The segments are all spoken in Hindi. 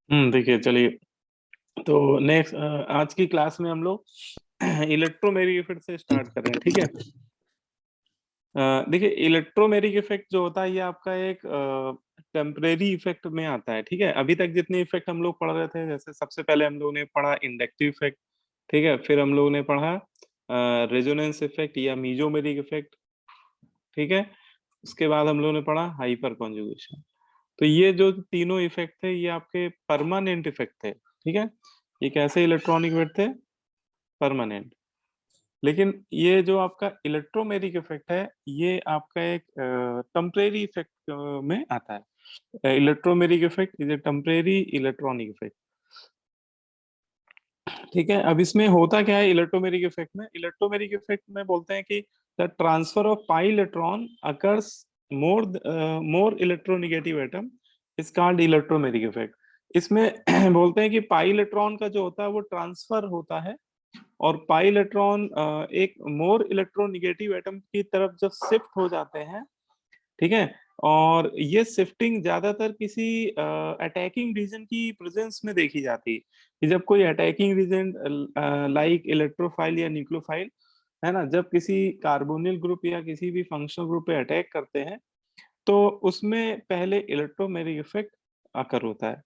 देखिए चलिए। तो नेक्स्ट आज की क्लास में हम लोग इलेक्ट्रोमैग्नेटिक इफेक्ट से स्टार्ट कर रहे हैं, ठीक है। देखिए इलेक्ट्रोमैग्नेटिक इफेक्ट जो होता है ये आपका एक टेम्परेरी इफेक्ट में आता है, ठीक है। अभी तक जितने इफेक्ट हम लोग पढ़ रहे थे, जैसे सबसे पहले हम लोगों ने पढ़ा इंडक्टिव इफेक्ट, ठीक है। फिर हम लोगों ने पढ़ा रेजोनेंस इफेक्ट या मीजोमेरिक इफेक्ट, ठीक है। उसके बाद हम लोगों ने पढ़ा हाइपर कॉन्जुगेशन। तो ये जो तीनों इफेक्ट थे ये आपके परमानेंट इफेक्ट थे, ठीक है। ये कैसे इलेक्ट्रॉनिक इफेक्ट थे? परमानेंट। लेकिन ये जो आपका इलेक्ट्रोमैग्नेटिक इफेक्ट है ये आपका एक टेम्परेरी इफेक्ट में आता है। Electromagnetic effect is a temporary electronic effect, ठीक है। अब इसमें होता क्या है इलेक्ट्रोमैग्नेटिक इफेक्ट में? इलेक्ट्रोमैग्नेटिक इफेक्ट में बोलते हैं कि the transfer of pi electron occurs more more electronegative atom is called electromagnetic effect. इसमें बोलते हैं कि पाई इलेक्ट्रॉन का जो होता है वो ट्रांसफर होता है, और पाई इलेक्ट्रॉन एक मोर इलेक्ट्रोनेगेटिव एटम की तरफ जब शिफ्ट हो जाते हैं, ठीक है। और ये शिफ्टिंग ज्यादातर किसी अटैकिंग रीजन की प्रेजेंस में देखी जाती है, कि जब कोई अटैकिंग रीजन लाइक इलेक्ट्रोफाइल या न्यूक्लियोफाइल है ना, जब किसी कार्बोनिल ग्रुप या किसी भी फंक्शनल ग्रुप पे अटैक करते हैं तो उसमें पहले इलेक्ट्रोमैग्नेटिक इफेक्ट आकर होता है।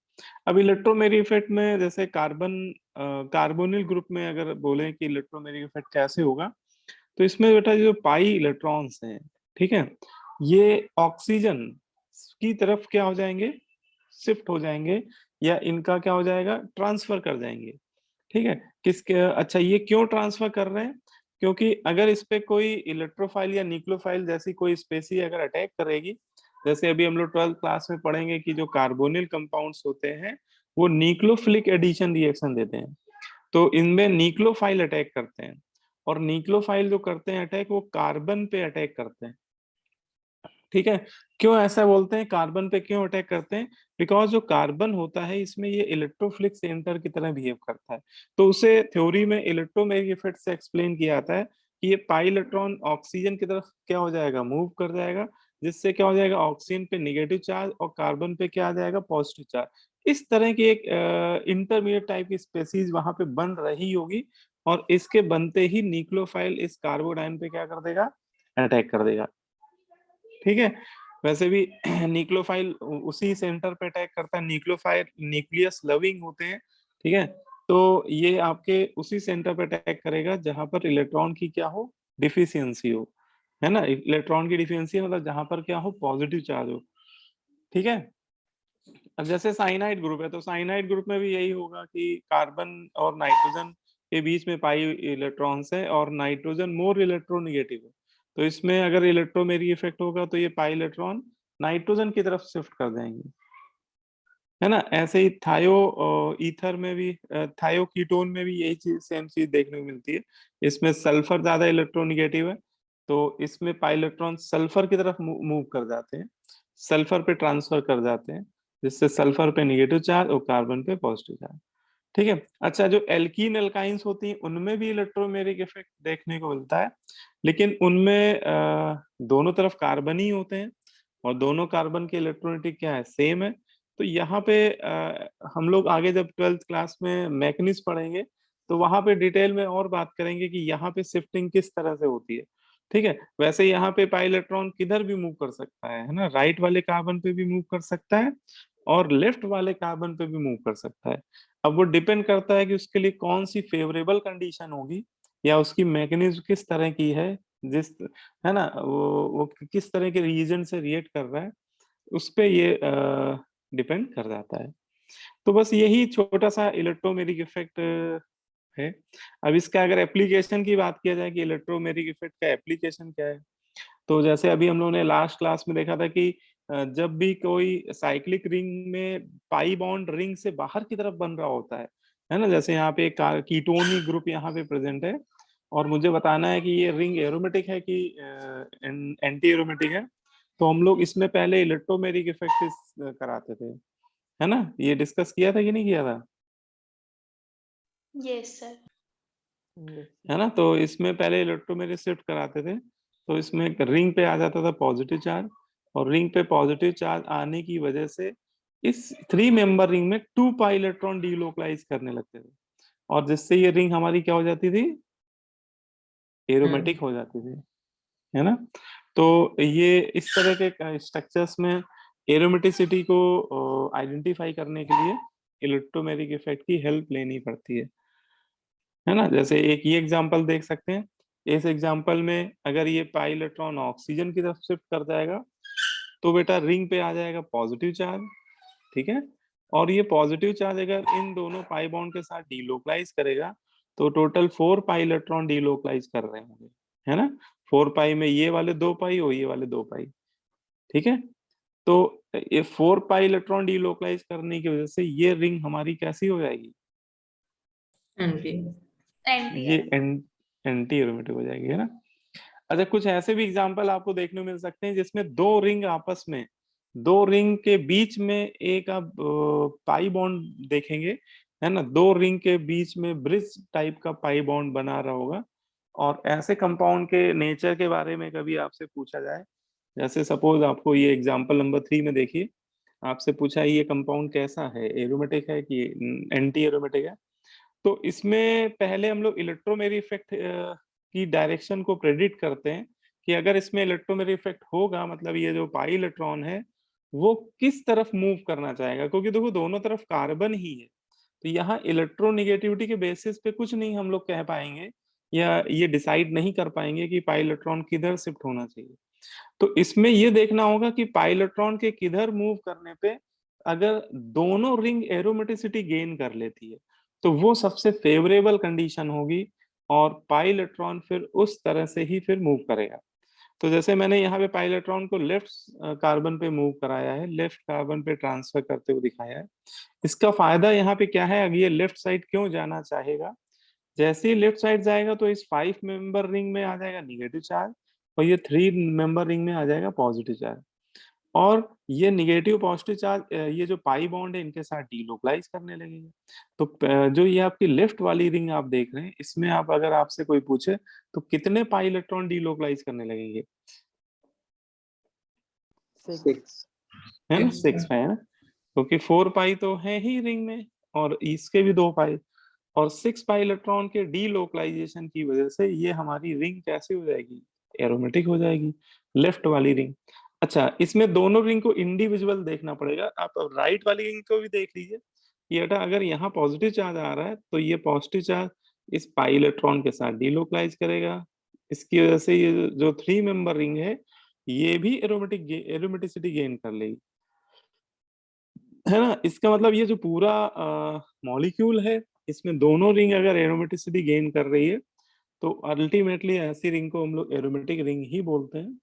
अब इलेक्ट्रोमैग्नेटिक इफेक्ट में जैसे कार्बोनिल ग्रुप में अगर बोले कि इलेक्ट्रोमैग्नेटिक इफेक्ट कैसे होगा, तो इसमें बेटा जो पाई इलेक्ट्रॉन्स हैं, ठीक है, ये ऑक्सीजन की तरफ क्या हो जाएंगे? शिफ्ट हो जाएंगे, या इनका क्या हो जाएगा? ट्रांसफर कर जाएंगे, ठीक है। किसके? अच्छा, ये क्यों ट्रांसफर कर रहे हैं? क्योंकि अगर इस पे कोई इलेक्ट्रोफाइल या न्यूक्लियोफाइल जैसी कोई स्पेसी अगर अटैक करेगी, जैसे अभी हम लोग 12th क्लास में पढ़ेंगे कि जो कार्बोनिल कंपाउंड्स होते हैं वो न्यूक्लियोफिलिक एडिशन रिएक्शन देते हैं, तो इनमें न्यूक्लियोफाइल अटैक करते हैं। और न्यूक्लियोफाइल जो करते हैं अटैक, वो कार्बन पे अटैक करते हैं, ठीक है। क्यों ऐसा बोलते हैं कार्बन पे क्यों अटैक करते हैं? बिकॉज जो कार्बन होता है इसमें ये इलेक्ट्रोफिलिक सेंटर की तरह बिहेव करता है। तो उसे थ्योरी में इलेक्ट्रोमैग्नेटिक इफेक्ट से एक्सप्लेन किया जाता है कि ये पाई इलेक्ट्रॉन ऑक्सीजन की तरफ क्या हो जाएगा? मूव कर जाएगा, जिससे क्या हो जाएगा? ऑक्सीजन पे निगेटिव चार्ज और कार्बन पे क्या आ जाएगा? Positive charge. इस तरह की एक इंटरमीडिएट टाइप की स्पेसीज वहां पे बन रही होगी, और इसके बनते ही न्यूक्लियोफाइल इस कार्बोडाइन पे क्या कर देगा? अटैक कर देगा, ठीक है। वैसे भी न्यूक्लियोफाइल उसी सेंटर पे अटैक करता है। न्यूक्लियोफाइल न्यूक्लियस लविंग होते हैं, ठीक है। तो ये आपके उसी सेंटर पे अटैक करेगा जहां पर इलेक्ट्रॉन की क्या हो? डिफिशियंसी हो, है ना। इलेक्ट्रॉन की डिफिशियंसी मतलब जहां पर क्या हो? पॉजिटिव चार्ज हो, ठीक है। अब जैसे साइनाइड ग्रुप है, तो साइनाइड ग्रुप में भी यही होगा कि कार्बन और नाइट्रोजन के बीच में पाई इलेक्ट्रॉन्स है, और नाइट्रोजन मोर इलेक्ट्रोनेगेटिव है। तो इसमें अगर इलेक्ट्रोमेरिक इफेक्ट होगा तो ये पाई इलेक्ट्रॉन नाइट्रोजन की तरफ शिफ्ट कर जाएंगे, है ना। ऐसे ही थायो ईथर में भी, थायो कीटोन में भी यही चीज, सेम चीज देखने को मिलती है। इसमें सल्फर ज्यादा इलेक्ट्रोनेगेटिव है, तो इसमें पाई इलेक्ट्रॉन सल्फर की तरफ मूव कर जाते हैं, सल्फर पे ट्रांसफर कर जाते हैं, जिससे सल्फर पे निगेटिव चार्ज और कार्बन पे पॉजिटिव चार्ज, ठीक है। अच्छा, जो एल्कीन एल्काइंस होती हैं उनमें भी इलेक्ट्रोमेरिक इफेक्ट देखने को मिलता है, लेकिन उनमें दोनों तरफ कार्बन ही होते हैं, और दोनों कार्बन के इलेक्ट्रोनेटिक क्या है? सेम है। तो यहाँ पे हम लोग आगे जब 12th क्लास में मैकेनिज्म पढ़ेंगे तो वहां पे डिटेल में और बात करेंगे कि यहाँ पे शिफ्टिंग किस तरह से होती है, ठीक है। वैसे यहाँ पे पाई इलेक्ट्रॉन किधर भी मूव कर सकता है ना, राइट वाले कार्बन पे भी मूव कर सकता है और लेफ्ट वाले कार्बन पे भी मूव कर सकता है। अब वो डिपेंड करता है कि उसके लिए कौन सी फेवरेबल कंडीशन होगी, या उसकी मैकेनिज्म किस तरह की है, जिस, है ना, वो किस तरह के रीजन से रिएक्ट कर रहा है, उस पे ये डिपेंड कर जाता है। तो बस यही छोटा सा इलेक्ट्रोमेरिक इफेक्ट है। अब इसका अगर एप्लीकेशन की बात किया जाए कि इलेक्ट्रोमेरिक इफेक्ट का एप्लीकेशन क्या है, तो जैसे अभी हम लोगों ने लास्ट क्लास में देखा था कि जब भी कोई साइक्लिक रिंग में पाई बॉन्ड रिंग से बाहर की तरफ बन रहा होता है ना, जैसे यहाँ पे कीटोनिक ग्रुप यहाँ पे प्रेजेंट है, और मुझे बताना है कि ये रिंग एरोमेटिक है कि एंटी एरोमेटिक है, तो हम लोग इसमें पहले इलेक्ट्रोमेरिक इफेक्ट कराते थे, है ना। ये डिस्कस किया था कि नहीं किया था? Yes sir. है ना। तो इसमें पहले इलेक्ट्रोमेरिक शिफ्ट कराते थे, तो इसमें रिंग पे आ जाता था पॉजिटिव चार्ज, और रिंग पे पॉजिटिव चार्ज आने की वजह से इस 3 मेंबर रिंग में 2 पाई इलेक्ट्रॉन डीलोकलाइज करने लगते थे, और जिससे ये रिंग हमारी क्या हो जाती थी, एरोमेटिक हो जाती थी, है ना। तो ये इस तरह के स्ट्रक्चर्स में एरोमेटिसिटी को आइडेंटिफाई करने के लिए इलेक्ट्रोमैग्नेटिक इफेक्ट की हेल्प लेनी पड़ती है ना। जैसे एक ये एग्जांपल देख सकते हैं, इस एग्जांपल में अगर ये पाई इलेक्ट्रॉन ऑक्सीजन की तरफ शिफ्ट कर जाएगा तो बेटा रिंग पे आ जाएगा पॉजिटिव चार्ज, ठीक है। और ये पॉजिटिव चार्ज अगर इन दोनों पाई बॉन्ड के साथ डीलोकलाइज करेगा तो टोटल 4 पाई इलेक्ट्रॉन डीलोकलाइज कर रहे होंगे, है ना। 4 पाई में ये वाले 2 पाई और ये वाले 2 पाई, ठीक है। तो ये 4 पाई इलेक्ट्रॉन डीलोकलाइज करने की वजह से ये रिंग हमारी कैसी हो जाएगी, एंटी ये एंटी एरोमेटिक हो जाएगी, है ना। अच्छा, कुछ ऐसे भी एग्जांपल आपको देखने को मिल सकते हैं जिसमें दो रिंग आपस में, दो रिंग के बीच में एक आप पाई बॉन्ड देखेंगे, है ना। दो रिंग के बीच में ब्रिज टाइप का पाई बॉन्ड बना रहा होगा। और ऐसे कंपाउंड के नेचर के बारे में कभी आपसे पूछा जाए, जैसे सपोज आपको ये एग्जांपल नंबर 3 में देखिए, आपसे पूछा है ये कंपाउंड कैसा है, एरोमेटिक है कि एंटी एरोमेटिक है। तो इसमें पहले हम लोग इलेक्ट्रोमेग्नेटिक इफेक्ट की डायरेक्शन को प्रेडिक्ट करते हैं कि अगर इसमें इलेक्ट्रोमेग्नेटिक इफेक्ट होगा, मतलब ये जो पाई इलेक्ट्रॉन है वो किस तरफ मूव करना चाहेगा, क्योंकि देखो दोनों तरफ कार्बन ही है। तो यहाँ इलेक्ट्रोनिगेटिविटी के बेसिस पे कुछ नहीं हम लोग कह पाएंगे या ये डिसाइड नहीं कर पाएंगे कि पाई इलेक्ट्रॉन किधर शिफ्ट होना चाहिए। तो इसमें ये देखना होगा कि पाई इलेक्ट्रॉन के किधर मूव करने पे अगर दोनों रिंग एरोमेटिसिटी गेन कर लेती है तो वो सबसे फेवरेबल कंडीशन होगी, और पाई इलेक्ट्रॉन फिर उस तरह से ही फिर मूव करेगा। तो जैसे मैंने यहाँ पे पाई इलेक्ट्रॉन को लेफ्ट कार्बन पे मूव कराया है, लेफ्ट कार्बन पे ट्रांसफर करते हुए दिखाया है। इसका फायदा यहाँ पे क्या है, अब ये लेफ्ट साइड क्यों जाना चाहेगा, जैसे ही लेफ्ट साइड जाएगा तो इस 5 मेंबर रिंग में आ जाएगा निगेटिव चार्ज, और ये 3 मेंबर रिंग में आ जाएगा पॉजिटिव चार्ज। और ये निगेटिव पॉजिटिव चार्ज ये जो पाई बॉन्ड है इनके साथ डीलोकलाइज करने लगेंगे। तो जो ये आपकी लेफ्ट वाली रिंग आप देख रहे हैं, इसमें आप अगर आपसे कोई पूछे तो कितने पाई इलेक्ट्रॉन डीलोकलाइज करने लगेंगे, 6। है ना, 6 पाई, है ना। क्योंकि 4 पाई तो है ही रिंग में, और इसके भी 2 पाई, और 6 पाई इलेक्ट्रॉन के डीलोकलाइजेशन की वजह से ये हमारी रिंग कैसे हो जाएगी, एरोमेटिक हो जाएगी, लेफ्ट वाली रिंग। अच्छा, इसमें दोनों रिंग को इंडिविजुअल देखना पड़ेगा। आप राइट वाली रिंग को भी देख लीजिए, ये बेटा अगर यहाँ पॉजिटिव चार्ज आ रहा है तो ये पॉजिटिव चार्ज इस पाई इलेक्ट्रॉन के साथ डीलोकलाइज करेगा। इसकी वजह से ये जो 3 मेंबर रिंग है ये भी एरोमेटिसिटी गेन कर लेगी, है ना। इसका मतलब ये जो पूरा मॉलिक्यूल है इसमें दोनों रिंग अगर एरोमेटिसिटी गेन कर रही है तो अल्टीमेटली ऐसी रिंग को हम लोग एरोमेटिक रिंग ही बोलते हैं।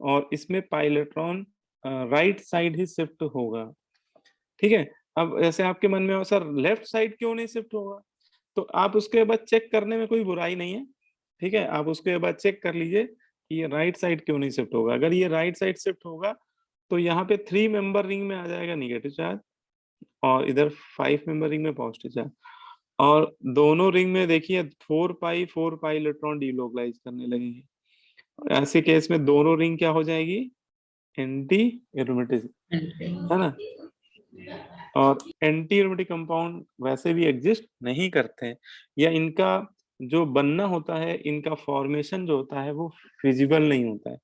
और इसमें पाई इलेक्ट्रॉन राइट साइड ही शिफ्ट होगा, ठीक है। अब ऐसे आपके मन में हो सर लेफ्ट साइड क्यों नहीं शिफ्ट होगा, तो आप उसके बाद चेक करने में कोई बुराई नहीं है, ठीक है। आप उसके बाद चेक कर लीजिए कि ये राइट साइड क्यों नहीं शिफ्ट होगा। अगर ये राइट साइड शिफ्ट होगा तो यहाँ पे 3 मेंबर रिंग में आ जाएगा निगेटिव चार्ज, और इधर 5 मेंबर रिंग में पॉजिटिव चार्ज, और दोनों रिंग में देखिए 4 पाई इलेक्ट्रॉन डीलोकलाइज करने लगेंगे। ऐसे केस में दोनों रिंग क्या हो जाएगी, एंटी एरोमेटिक, है ना। और एंटी एरोमेटिक कंपाउंड वैसे भी एग्जिस्ट नहीं करते हैं, या इनका जो बनना होता है, इनका फॉर्मेशन जो होता है वो फिजिबल नहीं होता है।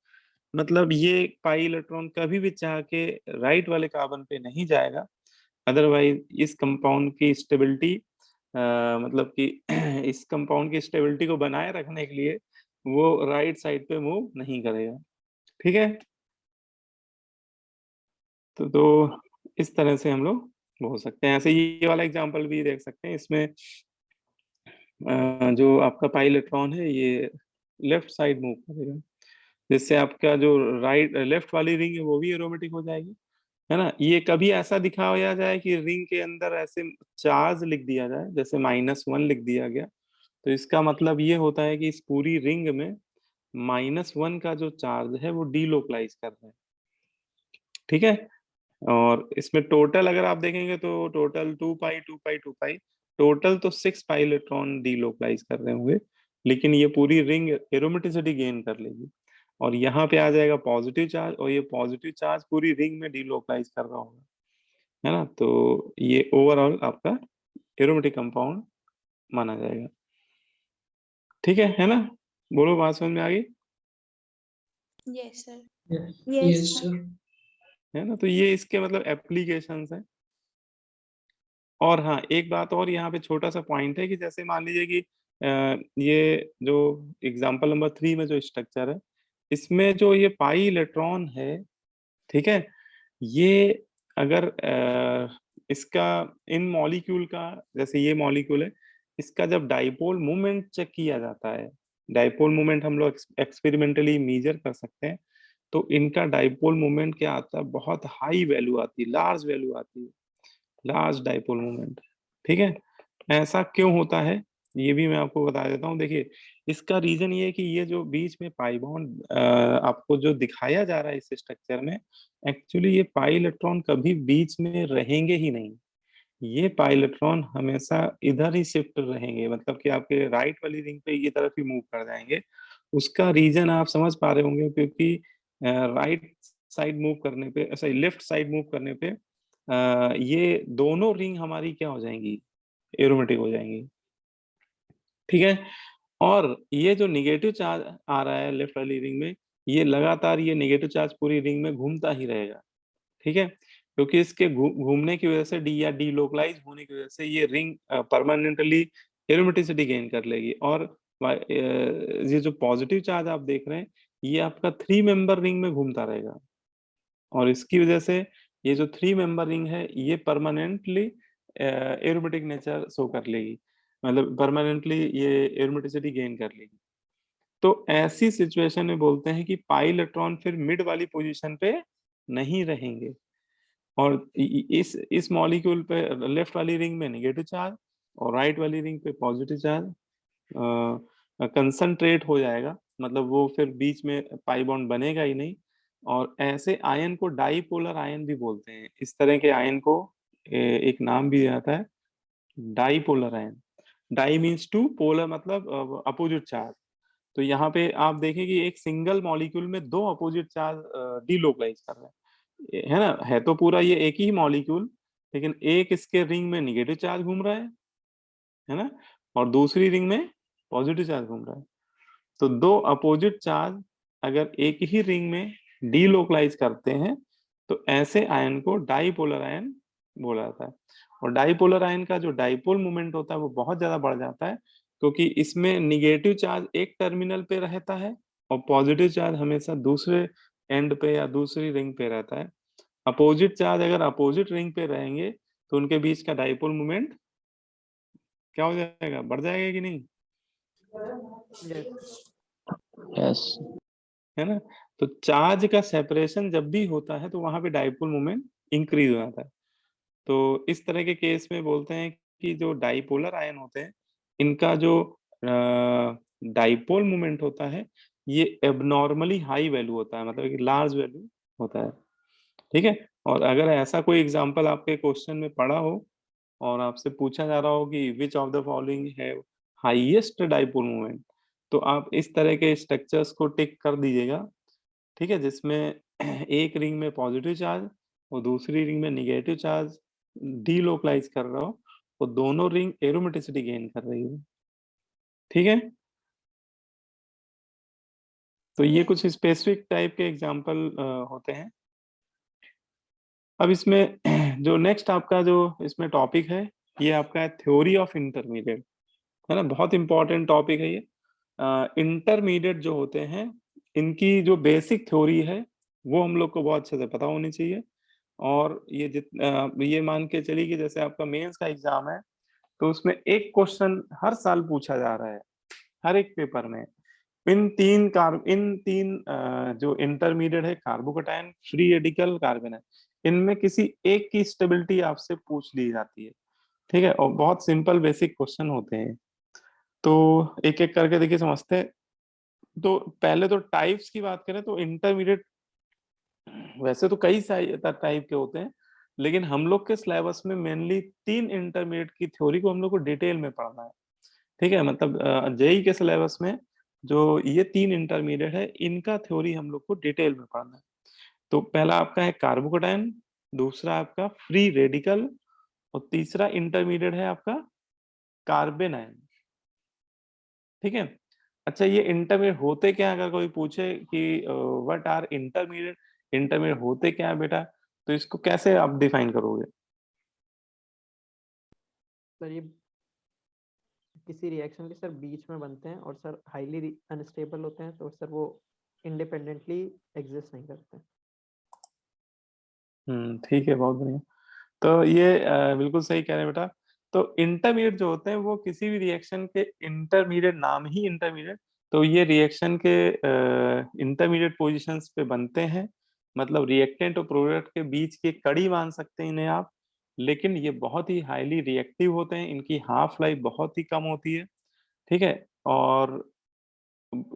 मतलब ये पाई इलेक्ट्रॉन कभी भी चाह के राइट वाले कार्बन पे नहीं जाएगा, अदरवाइज इस कंपाउंड की स्टेबिलिटी मतलब कि इस कंपाउंड की स्टेबिलिटी को बनाए रखने के लिए वो राइट साइड पे मूव नहीं करेगा, ठीक है। तो इस तरह से हम लोग बोल सकते हैं। ऐसे ये वाला एग्जांपल भी देख सकते हैं, इसमें जो आपका पाई इलेक्ट्रॉन है ये लेफ्ट साइड मूव करेगा, जिससे आपका जो राइट लेफ्ट वाली रिंग है वो भी एरोमेटिक हो जाएगी, है ना। ये कभी ऐसा दिखाया जाए कि रिंग के अंदर ऐसे चार्ज लिख दिया जाए, जैसे -1 लिख दिया गया, तो इसका मतलब ये होता है कि इस पूरी रिंग में -1 का जो चार्ज है वो डीलोकलाइज कर रहा है, ठीक है। और इसमें टोटल अगर आप देखेंगे तो टोटल 2 पाई टोटल तो 6 पाई इलेक्ट्रॉन डीलोकलाइज कर रहे होंगे, लेकिन ये पूरी रिंग एरोमेटिसिटी गेन कर लेगी, और यहाँ पे आ जाएगा पॉजिटिव चार्ज, और ये पॉजिटिव चार्ज पूरी रिंग में डीलोकलाइज कर रहा होगा। है ना। तो ये ओवरऑल आपका एरोमेटिक कंपाउंड माना जाएगा। ठीक है ना। बोलो, बात समझ में आ गई? Yes, sir. Yeah. Yes, Yes, sir. sir. है ना। तो ये इसके मतलब एप्लीकेशंस हैं। और हाँ, एक बात और यहाँ पे छोटा सा पॉइंट है कि जैसे मान लीजिए कि ये जो एग्जांपल नंबर 3 में जो स्ट्रक्चर है, इसमें जो ये पाई इलेक्ट्रॉन है, ठीक है, ये अगर इसका इन मॉलिक्यूल का, जैसे ये मॉलिक्यूल है, इसका जब डाइपोल मोमेंट चेक किया जाता है, डाइपोल मोमेंट हम लोग एक्सपेरिमेंटली मेजर कर सकते हैं, तो इनका डाइपोल मोमेंट क्या आता है, बहुत हाई वैल्यू आती है, लार्ज वैल्यू आती है, लार्ज डाइपोल मोमेंट। ठीक है। ऐसा क्यों होता है ये भी मैं आपको बता देता हूँ। देखिए, इसका रीजन ये है कि ये जो बीच में पाई बॉन्ड आपको जो दिखाया जा रहा है इस स्ट्रक्चर में, एक्चुअली ये पाई इलेक्ट्रॉन कभी बीच में रहेंगे ही नहीं। ये पाई इलेक्ट्रॉन हमेशा इधर ही शिफ्ट रहेंगे, मतलब कि आपके राइट वाली रिंग पे ये तरफ ही मूव कर जाएंगे। उसका रीजन आप समझ पा रहे होंगे, क्योंकि राइट साइड मूव करने पे, सॉरी लेफ्ट साइड मूव करने पे ये दोनों रिंग हमारी क्या हो जाएंगी, एरोमेटिक हो जाएंगी। ठीक है। और ये जो निगेटिव चार्ज आ रहा है लेफ्ट वाली रिंग में, ये लगातार ये निगेटिव चार्ज पूरी रिंग में घूमता ही रहेगा। ठीक है। क्योंकि इसके घूमने की वजह से डी या डीलोकलाइज होने की वजह से ये रिंग परमानेंटली एरोमेटिसिटी गेन कर लेगी। और ये जो पॉजिटिव चार्ज आप देख रहे हैं, ये आपका 3 मेंबर रिंग में घूमता रहेगा। और इसकी वजह से ये जो 3 मेंबर रिंग है, ये परमानेंटली एरोमेटिक नेचर शो कर लेगी, मतलब परमानेंटली ये एरोमेटिसिटी गेन कर लेगी। तो ऐसी सिचुएशन में बोलते हैं कि पाई इलेक्ट्रॉन फिर मिड वाली पोजीशन पे नहीं रहेंगे, और इस मॉलिक्यूल पे लेफ्ट वाली रिंग में नेगेटिव चार्ज और राइट वाली रिंग पे पॉजिटिव चार्ज कंसंट्रेट हो जाएगा, मतलब वो फिर बीच में पाई बॉन्ड बनेगा ही नहीं। और ऐसे आयन को डाईपोलर आयन भी बोलते हैं। इस तरह के आयन को एक नाम भी आता है, dipolar ion. Di means two, polar मतलब अपोजिट चार्ज। तो यहाँ पे आप देखें कि एक सिंगल मॉलिक्यूल में 2 अपोजिट चार्ज डीलोकलाइज कर रहे हैं, है ना। है तो पूरा ये एक ही मॉलिक्यूल, लेकिन एक इसके रिंग में निगेटिव चार्ज घूम रहा है ना, और दूसरी रिंग में पॉजिटिव चार्ज घूम रहा है। तो 2 अपोजिट चार्ज अगर एक ही रिंग में डीलोकलाइज करते हैं, तो ऐसे आयन को डाईपोलर आयन बोला जाता है। और डाईपोलर आयन का जो डाईपोल मोमेंट होता है वो बहुत ज्यादा बढ़ जाता है, क्योंकि इसमें निगेटिव चार्ज एक टर्मिनल पे रहता है और पॉजिटिव चार्ज हमेशा दूसरे एंड पे या दूसरी रिंग पे रहता है। अपोजिट चार्ज अगर अपोजिट रिंग पे रहेंगे, तो उनके बीच का डाईपोल मोमेंट क्या हो जाएगा, बढ़ जाएगा कि नहीं? यस। है ना। तो चार्ज का सेपरेशन जब भी होता है, तो वहां पे डाइपोल मोमेंट इंक्रीज हो जाता है। तो इस तरह के केस में बोलते हैं कि जो डाइपोलर आयन होते हैं, इनका जो डाइपोल मोमेंट होता है, ये एबनॉर्मली हाई वैल्यू होता है, मतलब कि लार्ज वैल्यू होता है। ठीक है। और अगर ऐसा कोई एग्जांपल आपके क्वेश्चन में पड़ा हो और आपसे पूछा जा रहा हो कि विच ऑफ द फॉलोइंग है हाईएस्ट डाइपोल मोमेंट, तो आप इस तरह के स्ट्रक्चर्स को टिक कर दीजिएगा। ठीक है, जिसमें एक रिंग में पॉजिटिव चार्ज और दूसरी रिंग में निगेटिव चार्ज डीलोकलाइज कर रहा हो, तो दोनों रिंग एरोमेटिसिटी गेन कर रही हो। ठीक है। तो ये कुछ स्पेसिफिक टाइप के एग्जांपल होते हैं। अब इसमें जो नेक्स्ट आपका जो इसमें टॉपिक है, ये आपका है थ्योरी ऑफ इंटरमीडिएट, है ना। बहुत इंपॉर्टेंट टॉपिक है ये। इंटरमीडिएट जो होते हैं, इनकी जो बेसिक थ्योरी है, वो हम लोग को बहुत अच्छे से पता होनी चाहिए। और ये मान के चलिए कि जैसे आपका मेंस का एग्जाम है, तो उसमें एक क्वेश्चन हर साल पूछा जा रहा है, हर एक पेपर में। जो इंटरमीडिएट है, कार्बोकैटायन, फ्री रेडिकल, कार्बन है, इनमें किसी एक की स्टेबिलिटी आपसे पूछ ली जाती है। ठीक है। और बहुत सिंपल बेसिक क्वेश्चन होते हैं। तो एक एक करके देखिए, समझते हैं। तो पहले तो टाइप्स की बात करें, तो इंटरमीडिएट वैसे तो कई टाइप के होते हैं, लेकिन हम लोग के सिलेबस में मेनली 3 इंटरमीडिएट की थ्योरी को हम लोग को डिटेल में पढ़ना है। ठीक है। मतलब जेई के सिलेबस में जो ये 3 इंटरमीडिएट है, इनका थ्योरी हम लोग को डिटेल में पढ़ना है। तो पहला आपका है कार्बोकैटायन, दूसरा आपका फ्री रेडिकल, और तीसरा इंटरमीडिएट है आपका कार्बन आयन। ठीक है। अच्छा, ये इंटरमीडिएट होते क्या, अगर कोई पूछे कि व्हाट आर इंटरमीडिएट, इंटरमीडिएट होते क्या है बेटा, तो इसको कैसे आप डिफाइन करोगे? सर ये किसी रिएक्शन के सर बीच में बनते हैं और सर हाईली अनस्टेबल होते हैं, तो सर वो इंडिपेंडेंटली एग्जिस्ट नहीं करते। ठीक है, बहुत बढ़िया। तो ये बिल्कुल सही कह रहे हैं बेटा। तो इंटरमीडिएट जो होते हैं वो किसी भी रिएक्शन के, इंटरमीडिएट नाम ही इंटरमीडिएट, तो ये रिएक्शन के इंटरमीडिएट पोजीशंस पे बनते हैं, मतलब रिएक्टेंट और प्रोडक्ट के बीच की कड़ी मान सकते हैं इन्हें आप। लेकिन ये बहुत ही हाईली रिएक्टिव होते हैं, इनकी हाफ लाइफ बहुत ही कम होती है। ठीक है। और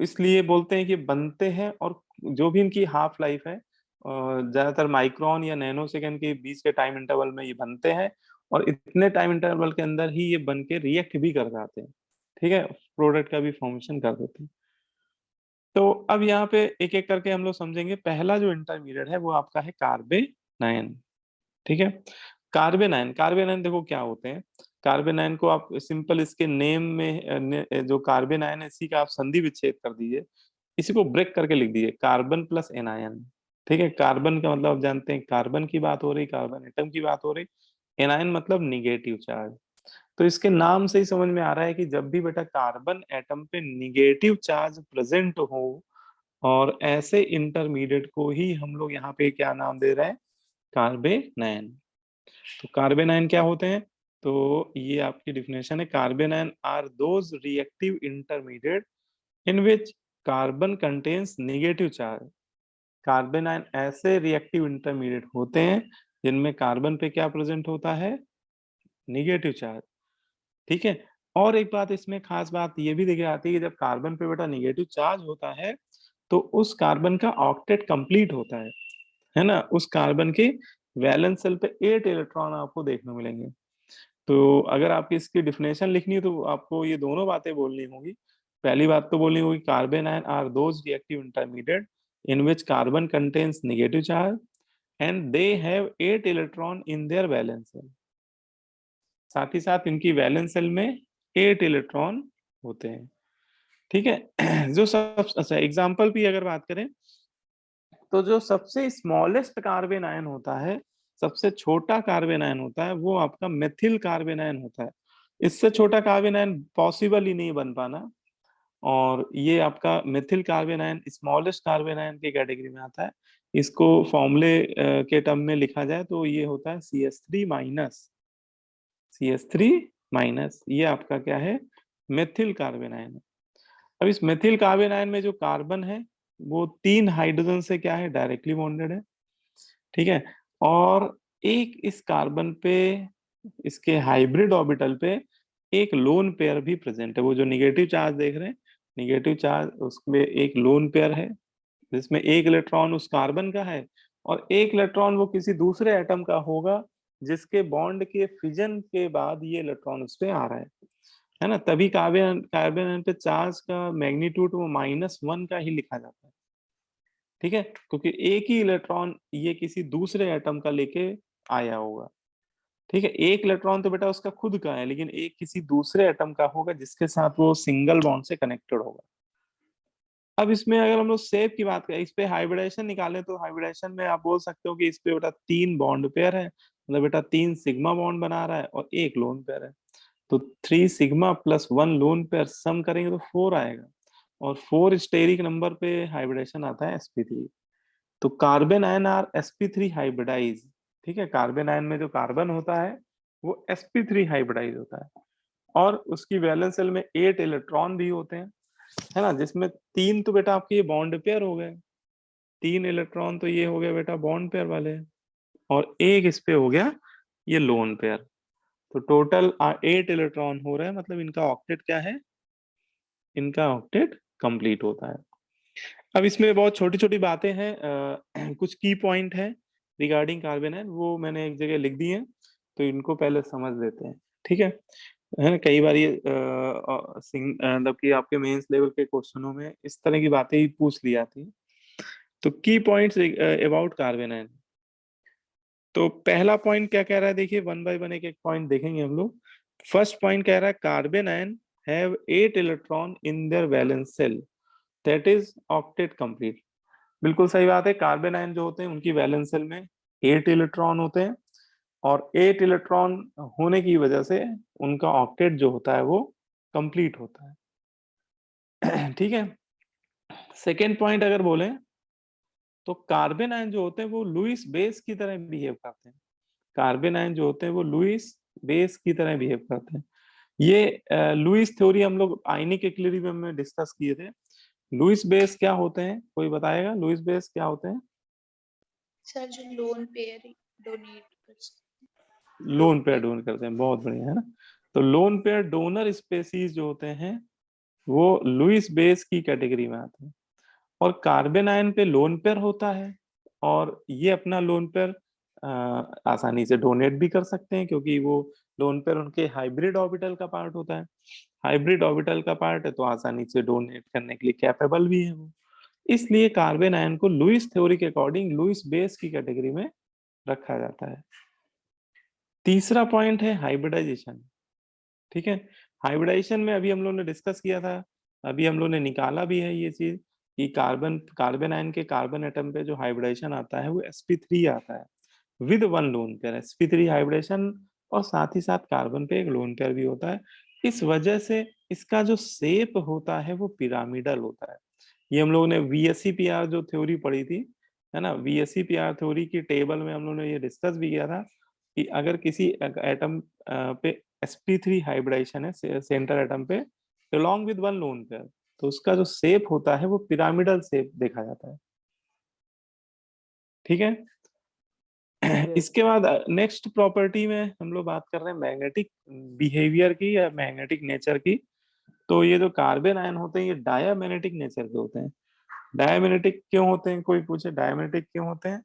इसलिए बोलते हैं कि बनते हैं, और जो भी इनकी हाफ लाइफ है ज्यादातर माइक्रोन या नैनो सेकंड के बीच के टाइम इंटरवल में ये बनते हैं, और इतने टाइम इंटरवल के अंदर ही ये बन के रिएक्ट भी कर जाते हैं। ठीक है, प्रोडक्ट का भी फॉर्मेशन कर देते हैं। तो अब यहाँ पे एक एक करके हम लोग समझेंगे। पहला जो इंटरमीडिएट है वो आपका है कार्बेनायन। ठीक है। कार्बेनायन, कार्बेनायन देखो क्या होते हैं। कार्बेनायन को आप सिंपल इसके नेम में जो कार्बेनायन है इसी का आप संधि विच्छेद कर दीजिए, इसी को ब्रेक करके लिख दीजिए कार्बन प्लस एनायन। ठीक है। कार्बन का मतलब आप जानते हैं, कार्बन की बात हो रही, कार्बन एटम की बात हो रही, एनायन मतलब निगेटिव चार्ज। तो इसके नाम से ही समझ में आ रहा है कि जब भी बेटा कार्बन एटम पे निगेटिव चार्ज प्रेजेंट हो, और ऐसे इंटरमीडिएट को ही हम लोग यहाँ पे क्या नाम दे रहे हैं, कार्बेनायन। तो कार्बेनायन क्या होते हैं, तो ये आपकी डिफिनेशन है। Carbanion are those reactive intermediate in which carbon contains negative charge. Carbanion ऐसे रिएक्टिव इंटरमीडिएट होते हैं जिनमें कार्बन पे क्या प्रेजेंट होता है, नेगेटिव चार्ज। ठीक है। और एक बात इसमें खास बात ये भी देखी जाती है कि जब कार्बन पे बेटा नेगेटिव चार्ज होता है तो उस कार्बन का ऑक्टेट कंप्लीट होता है ना। उस कार्बन के वैलेंस शेल पे 8 इलेक्ट्रॉन आपको देखने को मिलेंगे। तो अगर आपकी इसकी डिफिनेशन लिखनी है तो आपको ये दोनों बातें बोलनी होगी। पहली बात तो बोलनी होगी, carbanion are those reactive intermediate in which carbon contains negative charge and they have 8 electron in their valence shell. साथ ही साथ इनकी वैलेंस शेल में 8 इलेक्ट्रॉन होते हैं। ठीक है। जो सब, अच्छा एग्जाम्पल भी अगर बात करें तो जो सबसे स्मॉलेस्ट कार्बन आयन होता है, सबसे छोटा कार्बन आयन होता है, वो आपका मेथिल कार्बन आयन होता है। इससे छोटा कार्बन आयन पॉसिबल ही नहीं बन पाना। और ये आपका methyl carbon ion smallest carbon ion की कैटेगरी में आता है। इसको फॉर्मूले के टर्म में लिखा जाए तो ये होता है CH3 माइनस, CH3 माइनस, ये आपका क्या है, मेथिल कार्बन आयन है। अब इस मेथिल कार्बन आयन में जो कार्बन है वो 3 हाइड्रोजन से क्या है, डायरेक्टली बॉन्डेड है। ठीक है। और एक इस कार्बन पे, इसके हाइब्रिड ऑर्बिटल पे एक लोन पेयर भी प्रेजेंट है। वो जो निगेटिव चार्ज देख रहे हैं, निगेटिव चार्ज उसमें एक लोन पेयर है जिसमें एक इलेक्ट्रॉन उस कार्बन का है और एक इलेक्ट्रॉन वो किसी दूसरे एटम का होगा जिसके बॉन्ड के फिजन के बाद ये इलेक्ट्रॉन उस पे आ रहा है ना। तभी कार्बन कार्बन पे चार्ज का मैग्नीट्यूड वो -1 का ही लिखा जाता है। ठीक है, क्योंकि एक ही इलेक्ट्रॉन ये किसी दूसरे एटम का लेके आया होगा। ठीक है, एक इलेक्ट्रॉन तो बेटा उसका खुद का है, लेकिन एक किसी दूसरे एटम का होगा जिसके साथ वो सिंगल बॉन्ड से कनेक्टेड होगा। अब इसमें अगर हम लोग शेप की बात करें, इस पे हाइब्रिडेशन निकालें तो हाइब्रिडेशन में आप बोल सकते हो कि इस पे बेटा 3 बॉन्ड पेयर है, मतलब बेटा 3 सिग्मा बॉन्ड बना रहा है और एक लोन पेयर है। तो 3 सिग्मा प्लस 1 लोन पेयर सम करेंगे तो 4 आएगा, और 4 स्टेरिक नंबर पे हाइब्रिडेशन आता है sp3। तो carbanion are sp3 hybridise. ठीक है, कार्बन आयन में जो कार्बन होता है वो sp3 हाइब्रिडाइज होता है, और उसकी वैलेंस शेल में 8 इलेक्ट्रॉन भी होते हैं, है ना। जिसमें 3 तो बेटा आपके ये बॉन्ड पेयर हो गए, 3 इलेक्ट्रॉन तो ये हो गए बेटा बॉन्ड पेयर वाले, और एक इस पे हो गया ये लोन पेयर। तो टोटल 8 इलेक्ट्रॉन हो रहे हैं, मतलब इनका ऑक्टेट क्या है, इनका ऑक्टेट कंप्लीट होता है। अब इसमें बहुत छोटी छोटी बातें हैं, कुछ की पॉइंट है रिगार्डिंग कार्बन है, वो मैंने एक जगह लिख दी है, तो इनको पहले समझ लेते हैं। ठीक है ना। कई बार ये मतलब कि आपके मेंस लेवल के क्वेश्चनों में इस तरह की बातें ही पूछ ली जाती है। तो की पॉइंट्स अबाउट कार्बन आयन, तो पहला पॉइंट क्या कह रहा है, देखिए वन बाय वन एक एक पॉइंट देखेंगे हम लोग। फर्स्ट पॉइंट कह रहा है carbanion have 8 electron in their valence shell, that is octet complete. बिल्कुल सही बात है, कार्बन आयन जो होते हैं उनकी वैलेंस शेल में 8 इलेक्ट्रॉन होते हैं, और 8 इलेक्ट्रॉन होने की वजह से उनका ऑक्टेट जो होता है वो कंप्लीट होता है। ठीक है। सेकेंड पॉइंट अगर बोलें तो कार्बन आयन जो होते हैं वो लुईस बेस की तरह बिहेव करते हैं। कार्बन आयन जो होते हैं वो लुईस बेस की तरह बिहेव करते हैं। ये लुईस थ्योरी हम लोग आयनिक इक्विलिब्रियम में डिस्कस किए थे। लुईस बेस क्या होते हैं, कोई बताएगा लुईस बेस क्या होते हैं? सर जो लोन पेयर डोनेट कर सकते लोन पेयर डोनर करते हैं, बहुत बढ़िया है ना। तो लोन पेयर डोनर स्पेसीज जो होते हैं वो लुईस बेस की कैटेगरी में आते हैं, और कार्बन आयन पे लोन पेयर होता है, और ये अपना लोन पेयर आसानी से डोनेट भी कर सकते हैं, क्योंकि वो लोन पेयर उनके हाइब्रिड ऑर्बिटल का पार्ट होता है। हाइब्रिड ऑर्बिटल का पार्ट है तो आसानी से डोनेट करने के लिए कैपेबल भी है वो। इसलिए कार्बन आयन को लुईस थ्योरी के अकॉर्डिंग लुईस बेस की कैटेगरी में रखा जाता है। तीसरा पॉइंट है हाइब्रिडाइजेशन। ठीक है। हाइब्रिडाइजेशन में अभी हम लोगों ने डिस्कस किया था, अभी हम लोगों ने निकाला भी है ये चीज कि कार्बन आयन के कार्बन एटम पे जो हाइब्रिडाइजेशन आता है वो sp3 आता है with one lone pair, sp3 hybridization, और साथ ही साथ कार्बन पे एक लोन पेयर भी होता है। इस वजह से इसका जो शेप होता है वो पिरामिडल होता है। ये हम लोगों ने VSEPR जो थ्योरी पढ़ी थी, है ना, VSEPR थ्योरी की टेबल में हम लोगों ने ये डिस्कस भी किया था कि अगर किसी एटम पे sp3 हाइब्रिडाइजेशन है सेंटर एटम पे along with one lone pair, तो उसका जो शेप होता है वो पिरामिडल शेप देखा जाता है। ठीक है। Yes. इसके बाद नेक्स्ट प्रॉपर्टी में हम लोग बात कर रहे हैं मैग्नेटिक बिहेवियर की या मैग्नेटिक नेचर की। तो ये जो कार्बन आयन होते हैं ये डायमैग्नेटिक नेचर के होते हैं। डायमैग्नेटिक क्यों होते हैं, कोई पूछे डायमैग्नेटिक क्यों होते हैं?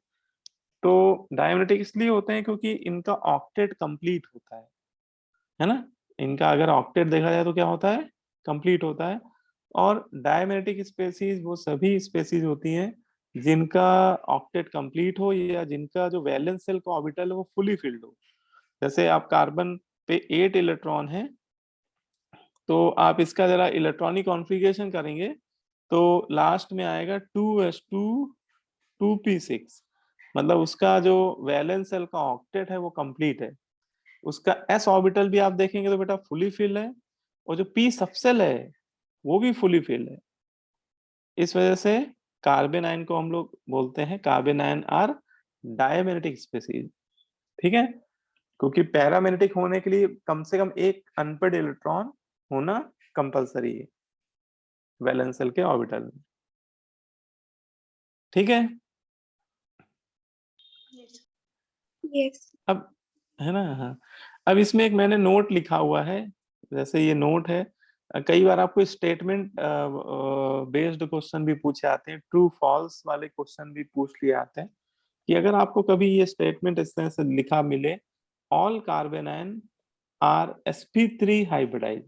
तो डायमैग्नेटिक इसलिए होते हैं क्योंकि इनका ऑक्टेट कंप्लीट होता है ना। इनका अगर ऑक्टेट देखा जाए तो क्या होता है, कंप्लीट होता है। और डायमैग्नेटिक स्पेसीज वो सभी स्पेसीज होती हैं जिनका ऑक्टेट कंप्लीट हो, या जिनका जो वैलेंस शेल का ऑर्बिटल है वो फुली फिल्ड हो। जैसे आप कार्बन पे 8 इलेक्ट्रॉन है, तो आप इसका जरा इलेक्ट्रॉनिक कॉन्फ़िगरेशन करेंगे तो लास्ट में आएगा 2s2 2p6, मतलब उसका जो वैलेंस शेल का ऑक्टेट है वो कंप्लीट है। उसका s ऑर्बिटल भी आप देखेंगे तो बेटा फुली फिल है, और जो p सबसेल है वो भी फुली फिल है। इस वजह से कार्बन आयन को हम लोग बोलते हैं carbanion are diamagnetic species. ठीक है। क्योंकि पैरामैग्नेटिक होने के लिए कम से कम एक अनपेड इलेक्ट्रॉन होना कंपलसरी है वैलेंस शेल के ऑर्बिटल में। ठीक है। यस अब है ना, हाँ। अब इसमें एक मैंने नोट लिखा हुआ है, जैसे ये नोट है, कई बार आपको स्टेटमेंट बेस्ड क्वेश्चन भी पूछे आते हैं, ट्रू फॉल्स वाले क्वेश्चन भी पूछ लिए आते हैं, कि अगर आपको कभी ये स्टेटमेंट इस तरह से लिखा मिले, all carbanion are sp3 hybridize,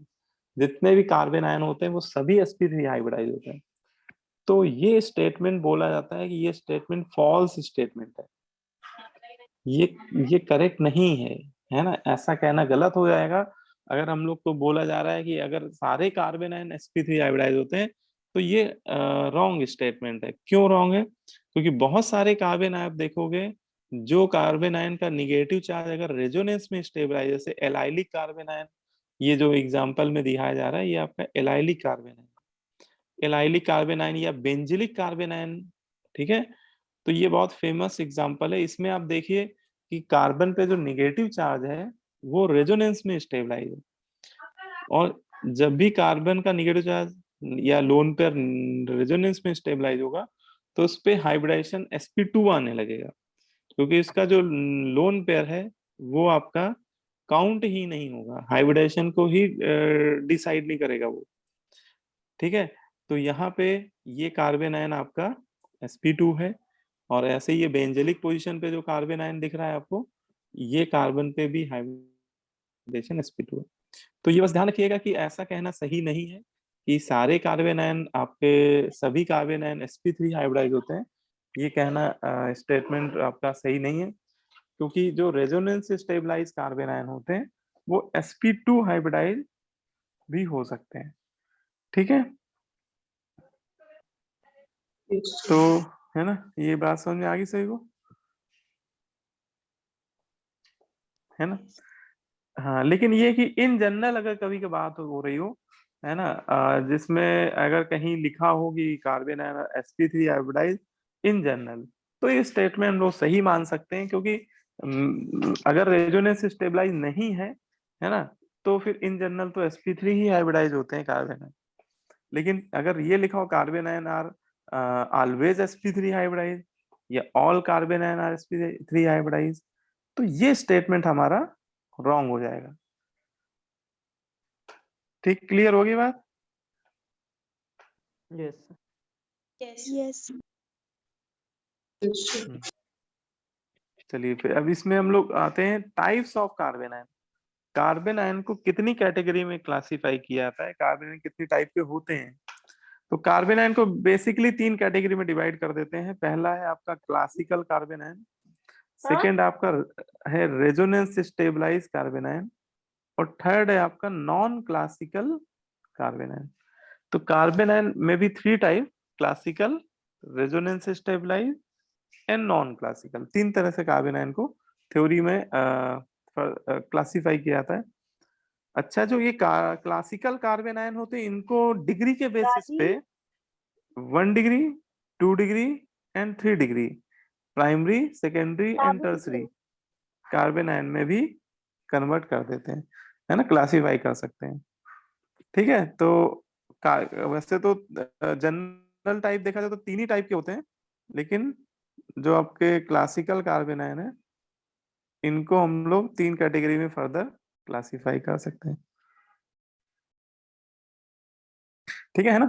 जितने भी कार्बन आयन होते हैं वो सभी sp3 हाइब्रिडाइज होते हैं, तो ये स्टेटमेंट बोला जाता है कि ये स्टेटमेंट फॉल्स स्टेटमेंट है, ये करेक्ट नहीं है ना। ऐसा कहना गलत हो जाएगा अगर हम लोग को बोला जा रहा है कि अगर सारे कार्बन आयन sp3 हाइब्रिडाइज होते हैं, तो ये रॉन्ग स्टेटमेंट है। क्यों रॉन्ग है? क्योंकि बहुत सारे कार्बन आयन आप देखोगे, जो कार्बन आयन का निगेटिव चार्ज अगर रेजोनेंस में स्टेबलाइज, जैसे एलाइलिक कार्बन आयन, ये जो एग्जांपल में दिखाया जा रहा है ये आपका allylic carbon ion, allylic carbon ion या बेंजिलिक कार्बन आयन। ठीक है। तो ये बहुत फेमस एग्जांपल है। इसमें आप देखिए कि कार्बन पे जो निगेटिव चार्ज है वो रेजोनेंस में स्टेबलाइज है, और जब भी कार्बन का निगेटिव चार्ज या लोन पेयर रेजोनेंस में स्टेबलाइज होगा तो उस पे हाइब्रिडाइजेशन sp2 आने लगेगा, क्योंकि इसका जो लोन पेयर है वो आपका काउंट ही नहीं होगा, हाइब्रिडाइजेशन को ही डिसाइड नहीं करेगा वो। ठीक है। तो यहाँ पे ये कार्बन आयन आपका sp2 है, और ऐसे ही ये बेंजेलिक पोजीशन पे जो कार्बन आयन दिख रहा है आपको, ये कार्बन पे भी हाइब्रिडेशन sp2 है। तो ये बस ध्यान रखिएगा कि ऐसा कहना सही नहीं है कि सारे कार्बन आयन आपके सभी कार्बन आयन sp3 हाइब्रिडाइज होते हैं, ये कहना स्टेटमेंट आपका सही नहीं है। क्योंकि जो रेजोनेंस स्टेबलाइज कार्बन आयन होते हैं वो sp2 हाइब्रिडाइज भी हो सकते हैं। ठीक है, तो है ना, ये बात समझ में आ गई सही को, है ना। हाँ, लेकिन ये कि इन जनरल अगर कभी की बात हो रही हो, है ना, जिसमें अगर कहीं लिखा हो कि carbanion sp3 hybridize in general, तो ये स्टेटमेंट हम लोग सही मान सकते हैं, क्योंकि अगर रेजोनेंस स्टेबलाइज नहीं है ना, तो फिर इन जनरल तो sp3 ही हाइब्रिडाइज होते हैं कार्बन आयन। लेकिन अगर ये लिखा हो carbanion are always sp3 hybridise या all carbanion are sp3 hybridise, तो ये स्टेटमेंट हमारा रॉन्ग हो जाएगा। ठीक, क्लियर होगी बात? Yes Yes. चलिए, फिर अब इसमें हम लोग आते हैं types of carbon ion. Carbon ion को कितनी कैटेगरी में क्लासिफाई किया जाता है, कार्बन आयन कितनी टाइप के होते हैं? तो कार्बन आयन को बेसिकली 3 कैटेगरी में डिवाइड कर देते हैं। पहला है आपका क्लासिकल कार्बन आयन, सेकेंड आपका है रेजोनेंस स्टेबलाइज कार्बन आयन, और थर्ड है आपका नॉन क्लासिकल कार्बन आयन। तो कार्बन आयन में भी 3 type, classical, resonance stabilize and non classical, 3 तरह से कार्बन आयन को थ्योरी में क्लासिफाई किया जाता है। अच्छा, जो ये क्लासिकल कार्बन आयन होते हैं, इनको डिग्री के बेसिस पे 1 degree, 2 degree and 3 degree, primary, secondary and tertiary carbon ion में भी कन्वर्ट कर देते हैं, है ना, क्लासिफाई कर सकते हैं। ठीक है, तो वैसे तो जनरल टाइप देखा जाए तो 3 ही टाइप के होते हैं, लेकिन जो आपके क्लासिकल कार्बन आयन है, इनको हम लोग 3 कैटेगरी में फर्दर क्लासिफाई कर सकते हैं। ठीक है ना,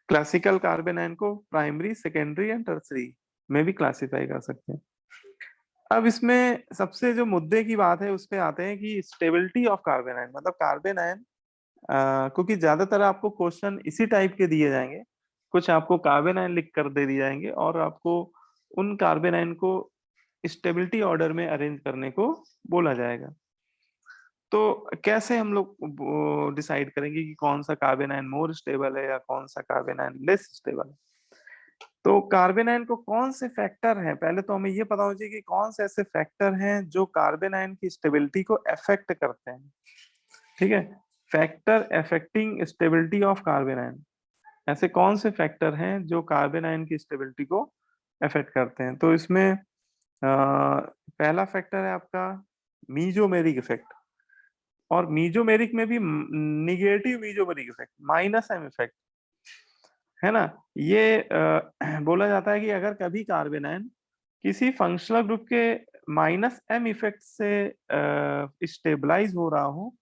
क्लासिकल कार्बन आयन को प्राइमरी, सेकेंडरी एंड टर्सरी में भी क्लासिफाई कर सकते हैं। अब इसमें सबसे जो मुद्दे की बात है उस पे आते हैं कि स्टेबिलिटी ऑफ कार्बन आयन, मतलब कार्बन आयन, क्योंकि ज्यादातर आपको क्वेश्चन इसी टाइप के दिए जाएंगे, कुछ आपको कार्बन आयन लिख कर दे दिए जाएंगे और आपको उन कार्बन आयन को स्टेबिलिटी ऑर्डर में अरेंज करने को बोला जाएगा। तो कैसे हम लोग डिसाइड करेंगे कि कौन सा कार्बन आयन मोर स्टेबल है या कौन सा कार्बन आयन लेस स्टेबल है? तो कार्बन आयन को कौन से फैक्टर हैं, पहले तो हमें ये पता होना चाहिए कि कौन से ऐसे फैक्टर हैं जो कार्बन आयन की स्टेबिलिटी को अफेक्ट करते हैं। ठीक है, factor affecting stability of carbon ion, ऐसे कौन से फैक्टर हैं जो कार्बन आयन की स्टेबिलिटी को अफेक्ट करते हैं? तो इसमें पहला फैक्टर है आपका मीजोमेरिक इफेक्ट, और मीजोमेरिक में भी negative mesomeric effect, -m effect, है ना। ये बोला जाता है कि अगर कभी कार्बन आयन किसी फंक्शनल ग्रुप के -m इफेक्ट से स्टेबलाइज हो रहा हो,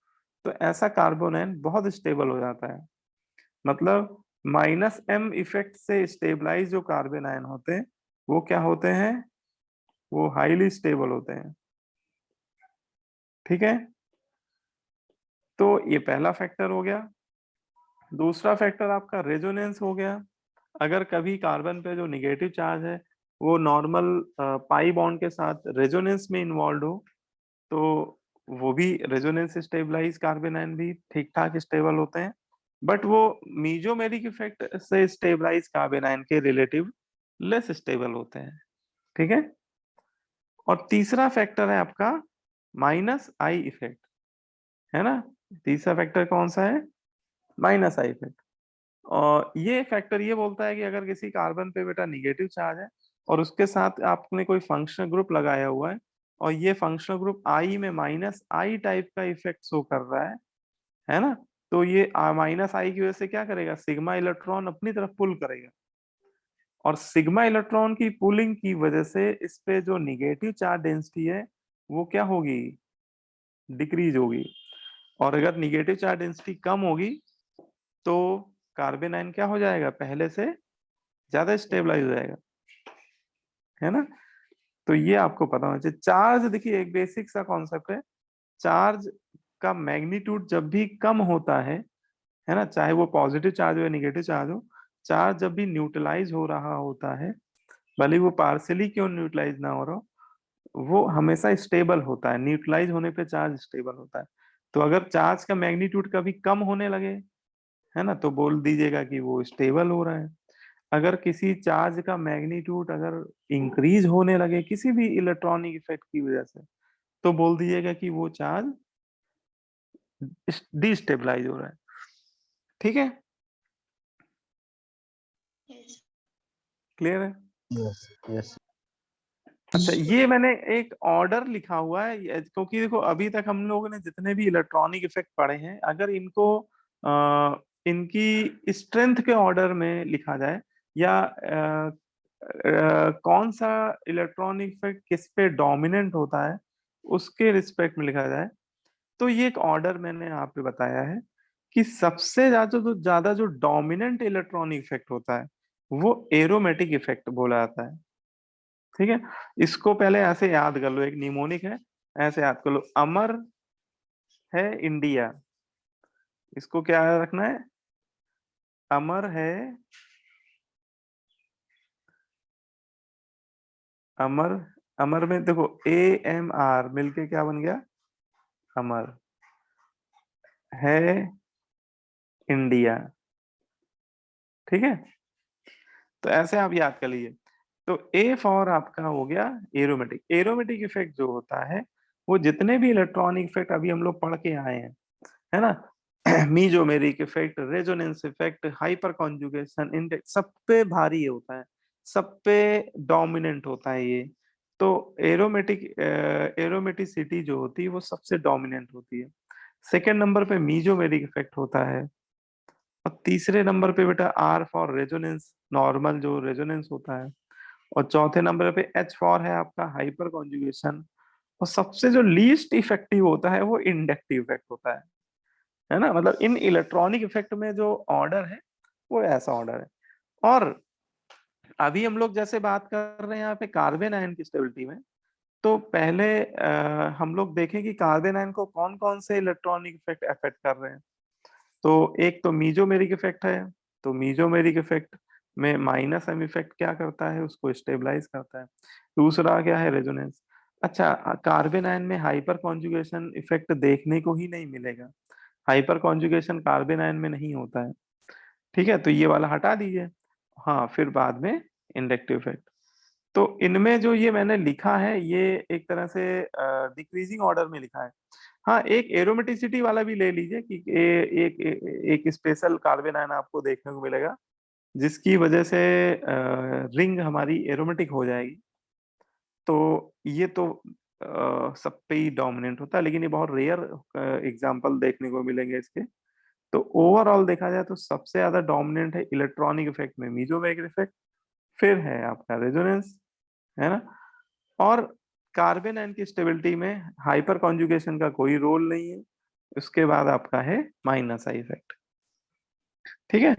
तो ऐसा कार्बन आयन बहुत स्टेबल हो जाता है। मतलब -m इफेक्ट से स्टेबलाइज जो कार्बन आयन होते हैं वो क्या होते हैं, वो हाईली स्टेबल होते हैं। ठीक है, तो ये पहला फैक्टर हो गया। दूसरा फैक्टर आपका रेजोनेंस हो गया। अगर कभी कार्बन पे जो निगेटिव चार्ज है वो नॉर्मल पाई बॉन्ड के साथ रेजोनेंस में इन्वॉल्व हो, तो वो भी रेजोनेंस स्टेबलाइज कार्बन आयन भी ठीक ठाक स्टेबल होते हैं, बट वो मीजोमेरिक इफेक्ट से स्टेबलाइज कार्बन आयन के रिलेटिव लेस स्टेबल होते हैं। ठीक है, और तीसरा फैक्टर है आपका -i इफेक्ट, है ना। तीसरा फैक्टर कौन सा है? -i effect. और ये फैक्टर ये बोलता है कि अगर किसी कार्बन पे बेटा निगेटिव चार्ज है और उसके साथ आपने कोई फंक्शनल ग्रुप लगाया हुआ है और ये फंक्शनल ग्रुप I में -i टाइप का इफेक्ट शो कर रहा है ना, तो ये -i की वजह से क्या करेगा, सिग्मा इलेक्ट्रॉन अपनी तरफ पुल करेगा, और सिग्मा इलेक्ट्रॉन की पुलिंग की वजह से इस पे जो निगेटिव चार्ज डेंसिटी है वो क्या होगी, डिक्रीज होगी। और अगर निगेटिव चार्ज डेंसिटी कम होगी तो कार्बन आयन क्या हो जाएगा, पहले से ज्यादा स्टेबलाइज हो जाएगा, है ना। तो ये आपको पता होना चाहिए। चार्ज, देखिए एक बेसिक सा कॉन्सेप्ट है, चार्ज का मैग्नीट्यूड जब भी कम होता है ना, चाहे वो पॉजिटिव चार्ज हो या निगेटिव चार्ज हो, चार्ज जब भी न्यूट्रलाइज हो रहा होता है, भले वो पार्शियली क्यों न्यूट्रलाइज ना हो रहा हो, वो हमेशा स्टेबल होता है, न्यूट्रलाइज होने पे चार्ज स्टेबल होता है। तो अगर चार्ज का मैग्नीट्यूड कभी कम होने लगे, है ना, तो बोल दीजिएगा कि वो स्टेबल हो रहा है। अगर किसी चार्ज का मैग्नीट्यूड अगर इंक्रीज होने लगे किसी भी इलेक्ट्रॉनिक इफेक्ट की वजह से, तो बोल दीजिएगा कि वो चार्ज डिस्टेबलाइज हो रहा है। ठीक है, Yes. क्लियर है? यस यस अच्छा, ये मैंने एक ऑर्डर लिखा हुआ है क्योंकि देखो अभी तक हम लोगों ने जितने भी इलेक्ट्रॉनिक इफेक्ट पढ़े हैं, अगर इनको इनकी स्ट्रेंथ के ऑर्डर में लिखा जाए, या कौन सा इलेक्ट्रॉनिक इफेक्ट किस पे डोमिनेंट होता है उसके रिस्पेक्ट में लिखा जाए, तो ये एक ऑर्डर मैंने यहाँ पे बताया है कि सबसे ज्यादा जो डोमिनेंट इलेक्ट्रॉनिक इफेक्ट होता है वो एरोमेटिक इफेक्ट बोला जाता है। ठीक है, इसको पहले ऐसे याद कर लो, एक निमोनिक है, ऐसे याद कर लो, अमर है इंडिया, इसको क्या रखना है, अमर है, अमर, अमर में देखो AMR मिलके क्या बन गया, अमर है इंडिया। ठीक है, तो ऐसे आप याद कर लीजिए। तो ए फॉर आपका हो गया एरोमेटिक। एरोमेटिक इफेक्ट जो होता है वो जितने भी इलेक्ट्रॉनिक इफेक्ट अभी हम लोग पढ़ के आए हैं, है ना, mesomeric effect, resonance effect, hyper conjugation index, सब पे भारी होता है, सब पे डोमिनेंट होता है ये। तो एरोमेटिसिटी जो होती है वो सबसे डोमिनेंट होती है। सेकेंड नंबर पे मीजोमेरिक इफेक्ट होता है, और तीसरे नंबर पे बेटा आर फॉर रेजोनेंस, नॉर्मल जो रेजोनेंस होता है, और चौथे नंबर पे एच फॉर है आपका हाइपर कॉन्जुगेशन, और सबसे जो लीस्ट इफेक्टिव होता है वो इंडक्टिव इफेक्ट होता है ना। मतलब इन इलेक्ट्रॉनिक इफेक्ट में जो ऑर्डर है वो ऐसा ऑर्डर है। और अभी हम लोग जैसे बात कर रहे हैं यहाँ पे कार्बन आयन की स्टेबिलिटी में, तो पहले हम लोग देखें कि कार्बन आयन को कौन कौन से इलेक्ट्रॉनिक इफेक्ट अफेक्ट कर रहे हैं। तो एक तो मीजोमेरिक इफेक्ट है, तो मीजोमेरिक इफेक्ट में माइनस एम इफेक्ट क्या करता है, उसको स्टेबलाइज करता है। दूसरा क्या है, रेजोनेंस। अच्छा, कार्बन आयन में हाइपर कॉन्जुगेशन इफेक्ट देखने को ही नहीं मिलेगा, हाइपर कॉन्जुगेशन कार्बन आयन में नहीं होता है। ठीक है, तो ये वाला हटा दीजिए। हाँ, फिर बाद में इंडक्टिव इफेक्ट। तो इनमें जो ये मैंने लिखा है ये एक तरह से डिक्रीजिंग ऑर्डर में लिखा है। हाँ, एक एरोमेटिसिटी वाला भी ले लीजिए कि एक स्पेशल कार्बन आयन आपको देखने को मिलेगा जिसकी वजह से रिंग हमारी एरोमेटिक हो जाएगी। तो ये तो सब पे ही डोमिनेंट होता है, लेकिन ये बहुत रेयर एग्जांपल देखने को मिलेंगे इसके। तो ओवरऑल देखा जाए तो सबसे ज्यादा डोमिनेंट है इलेक्ट्रॉनिक इफेक्ट में मीजोमेरिक इफेक्ट, फिर है आपका रेजोनेंस, है ना। और कार्बन आयन की स्टेबिलिटी में हाइपर कॉन्जुगेशन का कोई रोल नहीं है। उसके बाद आपका है माइनस आई इफेक्ट। ठीक है,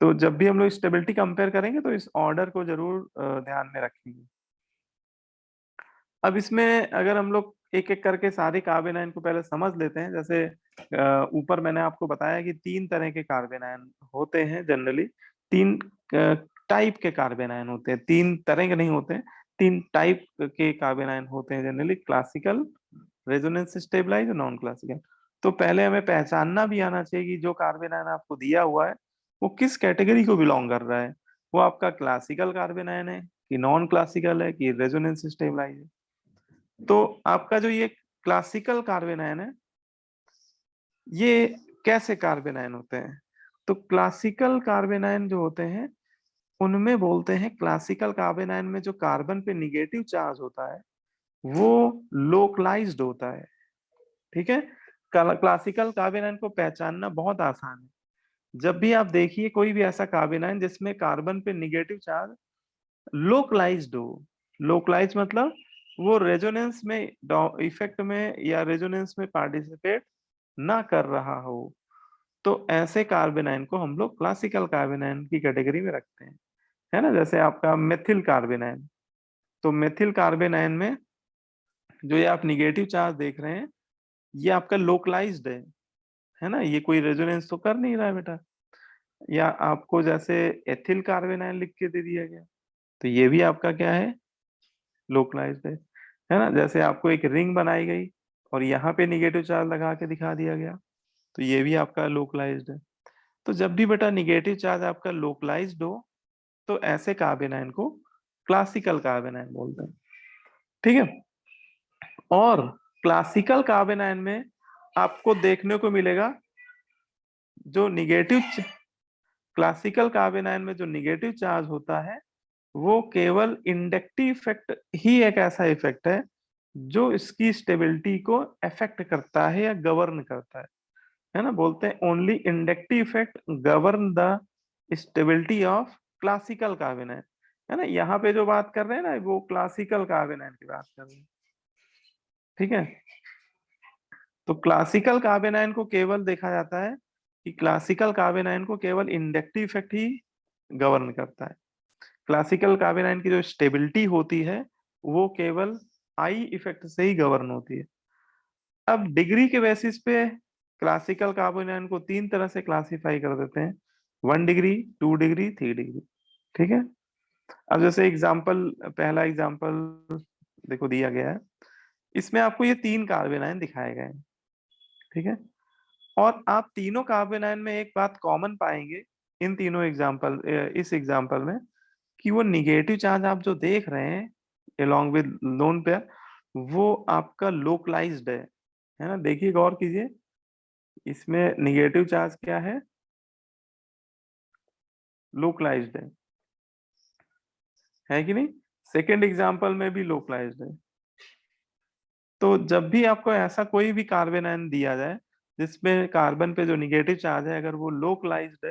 तो जब भी हम लोग स्टेबिलिटी कंपेयर करेंगे तो इस ऑर्डर को जरूर ध्यान में रखेंगे। अब इसमें अगर हम लोग एक एक करके सारे कार्बन आयन को पहले समझ लेते हैं। जैसे ऊपर मैंने आपको बताया कि 3 तरह के कार्बन आयन होते हैं जनरली, 3 टाइप के कार्बन आयन होते हैं, 3 तरह के नहीं होते हैं, 3 टाइप के कार्बन आयन होते हैं जनरली, क्लासिकल, रेजोनेंस स्टेबलाइज और नॉन क्लासिकल। तो पहले हमें पहचानना भी आना चाहिए कि जो कार्बन आयन आपको दिया हुआ है वो किस कैटेगरी को बिलोंग कर रहा है, वो आपका क्लासिकल कार्बन आयन है कि नॉन क्लासिकल है कि रेजोनेंस स्टेबलाइज है। तो आपका जो ये क्लासिकल कार्बन आयन है, ये कैसे कार्बन आयन होते हैं? तो क्लासिकल कार्बन आयन जो होते हैं उनमें बोलते हैं, क्लासिकल कार्बन आयन में जो कार्बन पे निगेटिव चार्ज होता है वो लोकलाइज्ड होता है। ठीक है, क्लासिकल कार्बन आयन को पहचानना बहुत आसान है। जब भी आप देखिए कोई भी ऐसा कार्बन आयन जिसमें कार्बन पे निगेटिव चार्ज लोकलाइज्ड हो, लोकलाइज मतलब वो रेजोनेंस में इफेक्ट में या रेजोनेंस में पार्टिसिपेट ना कर रहा हो, तो ऐसे कार्बन आयन को हम लोग क्लासिकल कार्बन आयन की कैटेगरी में रखते हैं, है ना। जैसे आपका मेथिल कार्बन आयन, तो मेथिल कार्बन आयन में जो ये आप निगेटिव चार्ज देख रहे हैं ये आपका लोकलाइज्ड है ना, ये कोई रेजोनेंस तो कर नहीं रहा है बेटा। या आपको जैसे एथिल कार्बन आयन लिख के दे दिया गया, तो ये भी आपका क्या है, लोकलाइज्ड है ना। जैसे आपको एक रिंग बनाई गई और यहाँ पे निगेटिव चार्ज लगा के दिखा दिया गया, तो ये भी आपका लोकलाइज्ड है। तो जब भी बेटा निगेटिव चार्ज आपका लोकलाइज्ड हो, तो ऐसे कार्बन आयन को क्लासिकल कार्बन आयन बोलते हैं, ठीक है। और क्लासिकल कार्बन आयन में आपको देखने को मिलेगा जो निगेटिव, क्लासिकल कार्बन आयन में जो निगेटिव चार्ज होता है वो केवल इंडक्टिव इफेक्ट ही एक ऐसा इफेक्ट है जो इसकी स्टेबिलिटी को अफेक्ट करता है या गवर्न करता है ना। बोलते हैं only inductive effect govern the stability of classical carbon ion, है ना। यहाँ पे जो बात कर रहे हैं ना वो क्लासिकल कार्बन आयन की बात कर रहे हैं, ठीक है। तो क्लासिकल कार्बन आयन को केवल देखा जाता है कि क्लासिकल कार्बन आयन को केवल इंडक्टिव इफेक्ट ही गवर्न करता है। क्लासिकल कार्बन आयन की जो स्टेबिलिटी होती है वो केवल आई इफेक्ट से ही गवर्न होती है। अब डिग्री के बेसिस पे क्लासिकल कार्बन आयन को 3 तरह से क्लासिफाई कर देते हैं, 1 डिग्री, 2 डिग्री, 3 डिग्री, ठीक है। अब जैसे एग्जांपल, पहला एग्जांपल देखो दिया गया है, इसमें आपको ये 3 कार्बन आयन दिखाए गए हैं, ठीक है। और आप तीनों कार्बन आयन में एक बात कॉमन पाएंगे इन तीनों एग्जांपल, इस एग्जांपल में, कि वो निगेटिव चार्ज आप जो देख रहे हैं along with लोन पेयर, वो आपका लोकलाइज्ड है ना। देखिए गौर कीजिए, इसमें निगेटिव चार्ज क्या है, लोकलाइज्ड है कि नहीं। सेकंड एग्जांपल में भी लोकलाइज्ड है। तो जब भी आपको ऐसा कोई भी कार्बन आयन दिया जाए जिसमें कार्बन पे जो निगेटिव चार्ज है अगर वो लोकलाइज्ड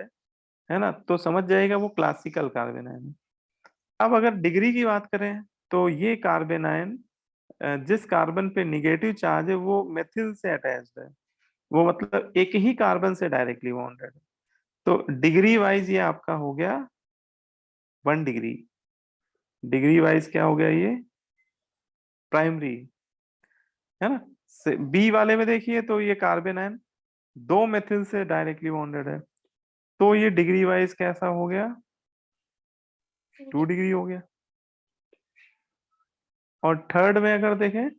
है ना, तो समझ जाएगा वो क्लासिकल कार्बन आयन है। अब अगर डिग्री की बात करें तो ये कार्बन आयन जिस कार्बन पे निगेटिव चार्ज है वो मेथिल से अटैच्ड है, वो मतलब एक ही कार्बन से डायरेक्टली बॉन्डेड है। तो डिग्री वाइज ये आपका हो गया 1 डिग्री, डिग्री वाइज क्या हो गया ये प्राइमरी, है ना। बी वाले में देखिए तो ये कार्बन आयन 2 मेथिल से डायरेक्टली बॉन्डेड है, तो ये डिग्री वाइज कैसा हो गया 2 डिग्री हो गया। और थर्ड में अगर देखें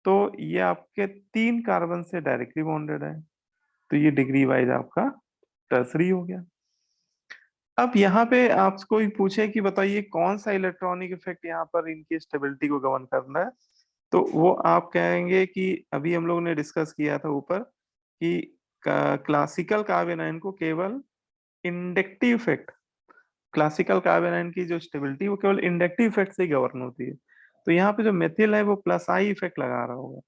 तो ये आपके 3 कार्बन से डायरेक्टली बॉन्डेड है, तो ये डिग्री वाइज आपका टर्सरी हो गया। अब यहाँ पे आपसे कोई पूछे कि बताइए कौन सा इलेक्ट्रॉनिक इफेक्ट यहाँ पर इनकी स्टेबिलिटी को गवर्न करना है, तो वो आप कहेंगे कि अभी हम लोगों ने डिस्कस किया था ऊपर कि क्लासिकल कार्बन आयन को केवल inductive effect, classical carbon ion की जो स्टेबिलिटी वो केवल इंडक्टिव इफेक्ट से ही गवर्न होती है। तो यहाँ पे जो मेथिल है वो प्लस आई इफेक्ट लगा रहा होगा,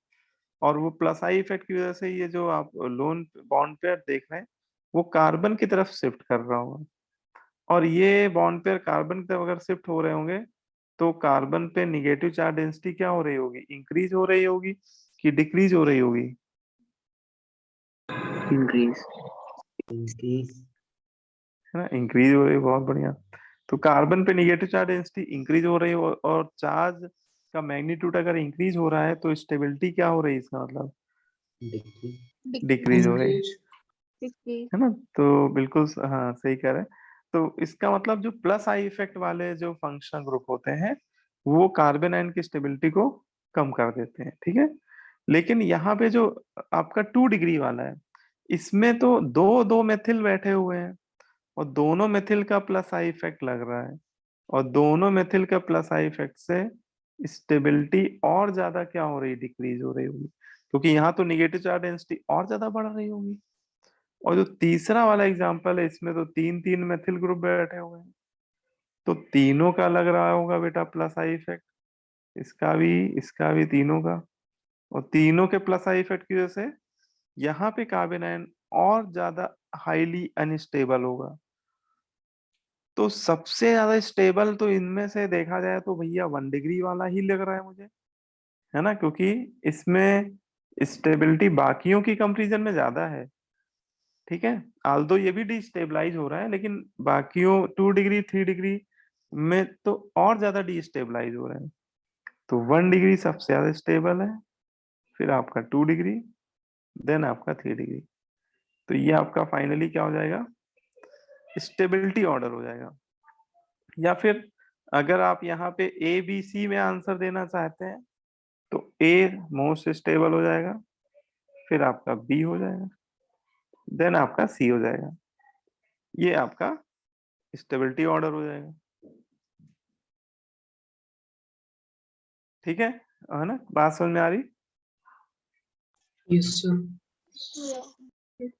और वो प्लस आई इफेक्ट की वजह से ये जो आप लोन बॉन्ड पेयर देख रहे हैं वो कार्बन की तरफ शिफ्ट कर रहा होगा, और ये बॉन्ड पेयर कार्बन की तरफ अगर शिफ्ट हो रहे होंगे तो कार्बन पे निगेटिव चार्ज डेंसिटी क्या हो रही होगी, इंक्रीज हो रही होगी कि डिक्रीज हो रही होगी, इंक्रीज। है ना, इंक्रीज हो रही है। बहुत बढ़िया। तो कार्बन पे निगेटिव चार्ज डेंसिटी इंक्रीज हो रही है, और चार्ज का मैग्नीट्यूड अगर इंक्रीज हो रहा है तो स्टेबिलिटी क्या हो रही है, इसका मतलब डिक्रीज हो रही है Decrease. ना। तो बिल्कुल हाँ सही कह रहे हैं। तो इसका मतलब जो प्लस आई इफेक्ट वाले जो फंक्शनल ग्रुप होते हैं वो कार्बन आयन की स्टेबिलिटी को कम कर देते हैं, ठीक है। लेकिन यहाँ पे जो आपका 2 डिग्री वाला है इसमें तो दो दो मेथिल बैठे हुए हैं, और दोनों मेथिल का प्लस आई इफेक्ट लग रहा है, और दोनों मेथिल का प्लस आई इफेक्ट से स्टेबिलिटी और ज्यादा क्या हो रही, डिक्रीज हो रही होगी, क्योंकि यहाँ तो निगेटिव चार्ज डेंसिटी और ज्यादा बढ़ रही होगी। और जो तीसरा वाला एग्जांपल है इसमें तो 3 3 मेथिल ग्रुप बैठे हुए हैं, तो तीनों का लग रहा होगा बेटा प्लस आई इफेक्ट, इसका भी तीनों का, और तीनों के प्लस आई इफेक्ट की वजह से यहाँ पे कार्बन आयन और ज्यादा हाईली अनस्टेबल होगा। तो सबसे ज्यादा स्टेबल तो इनमें से देखा जाए तो भैया 1 डिग्री वाला ही लग रहा है मुझे, है ना, क्योंकि इसमें स्टेबिलिटी बाकियों की कंपैरिजन में ज्यादा है, ठीक है। आल्दो ये भी डिस्टेबलाइज हो रहा है लेकिन बाकियों 2 डिग्री 3 डिग्री में तो और ज्यादा डिस्टेबलाइज हो रहे हैं। तो 1 डिग्री सबसे ज्यादा स्टेबल है, फिर आपका 2 डिग्री, देन आपका 3 डिग्री। तो ये आपका फाइनली क्या हो जाएगा, स्टेबिलिटी ऑर्डर हो जाएगा। या फिर अगर आप यहाँ पे ए बी सी में आंसर देना चाहते हैं तो ए मोस्ट स्टेबल हो जाएगा, फिर आपका बी हो जाएगा, देन आपका सी हो जाएगा। ये आपका स्टेबिलिटी ऑर्डर हो जाएगा। ठीक है ना, बात समझ में आ रही? Yes, sir. Yeah.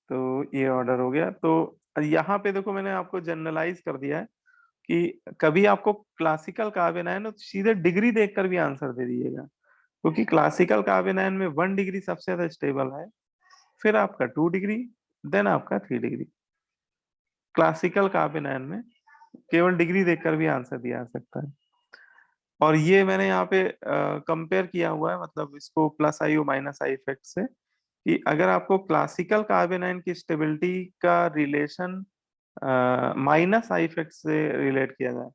तो ये ऑर्डर हो गया। तो यहाँ पे देखो मैंने आपको जनरलाइज कर दिया है कि कभी आपको क्लासिकल कार्बन आयन तो सीधे डिग्री देखकर भी आंसर दे दीजिएगा, क्योंकि क्लासिकल कार्बन आयन में 1 डिग्री सबसे ज्यादा स्टेबल है, फिर आपका 2 डिग्री, देन आपका 3 डिग्री। क्लासिकल कार्बन आयन में केवल डिग्री देखकर भी आंसर दिया जा सकता है। और ये मैंने यहाँ पे कंपेयर किया हुआ है, मतलब इसको प्लस आई और माइनस आई इफेक्ट से, कि अगर आपको क्लासिकल कार्बन आयन की स्टेबिलिटी का रिलेशन माइनस आई इफेक्ट से रिलेट किया जाए,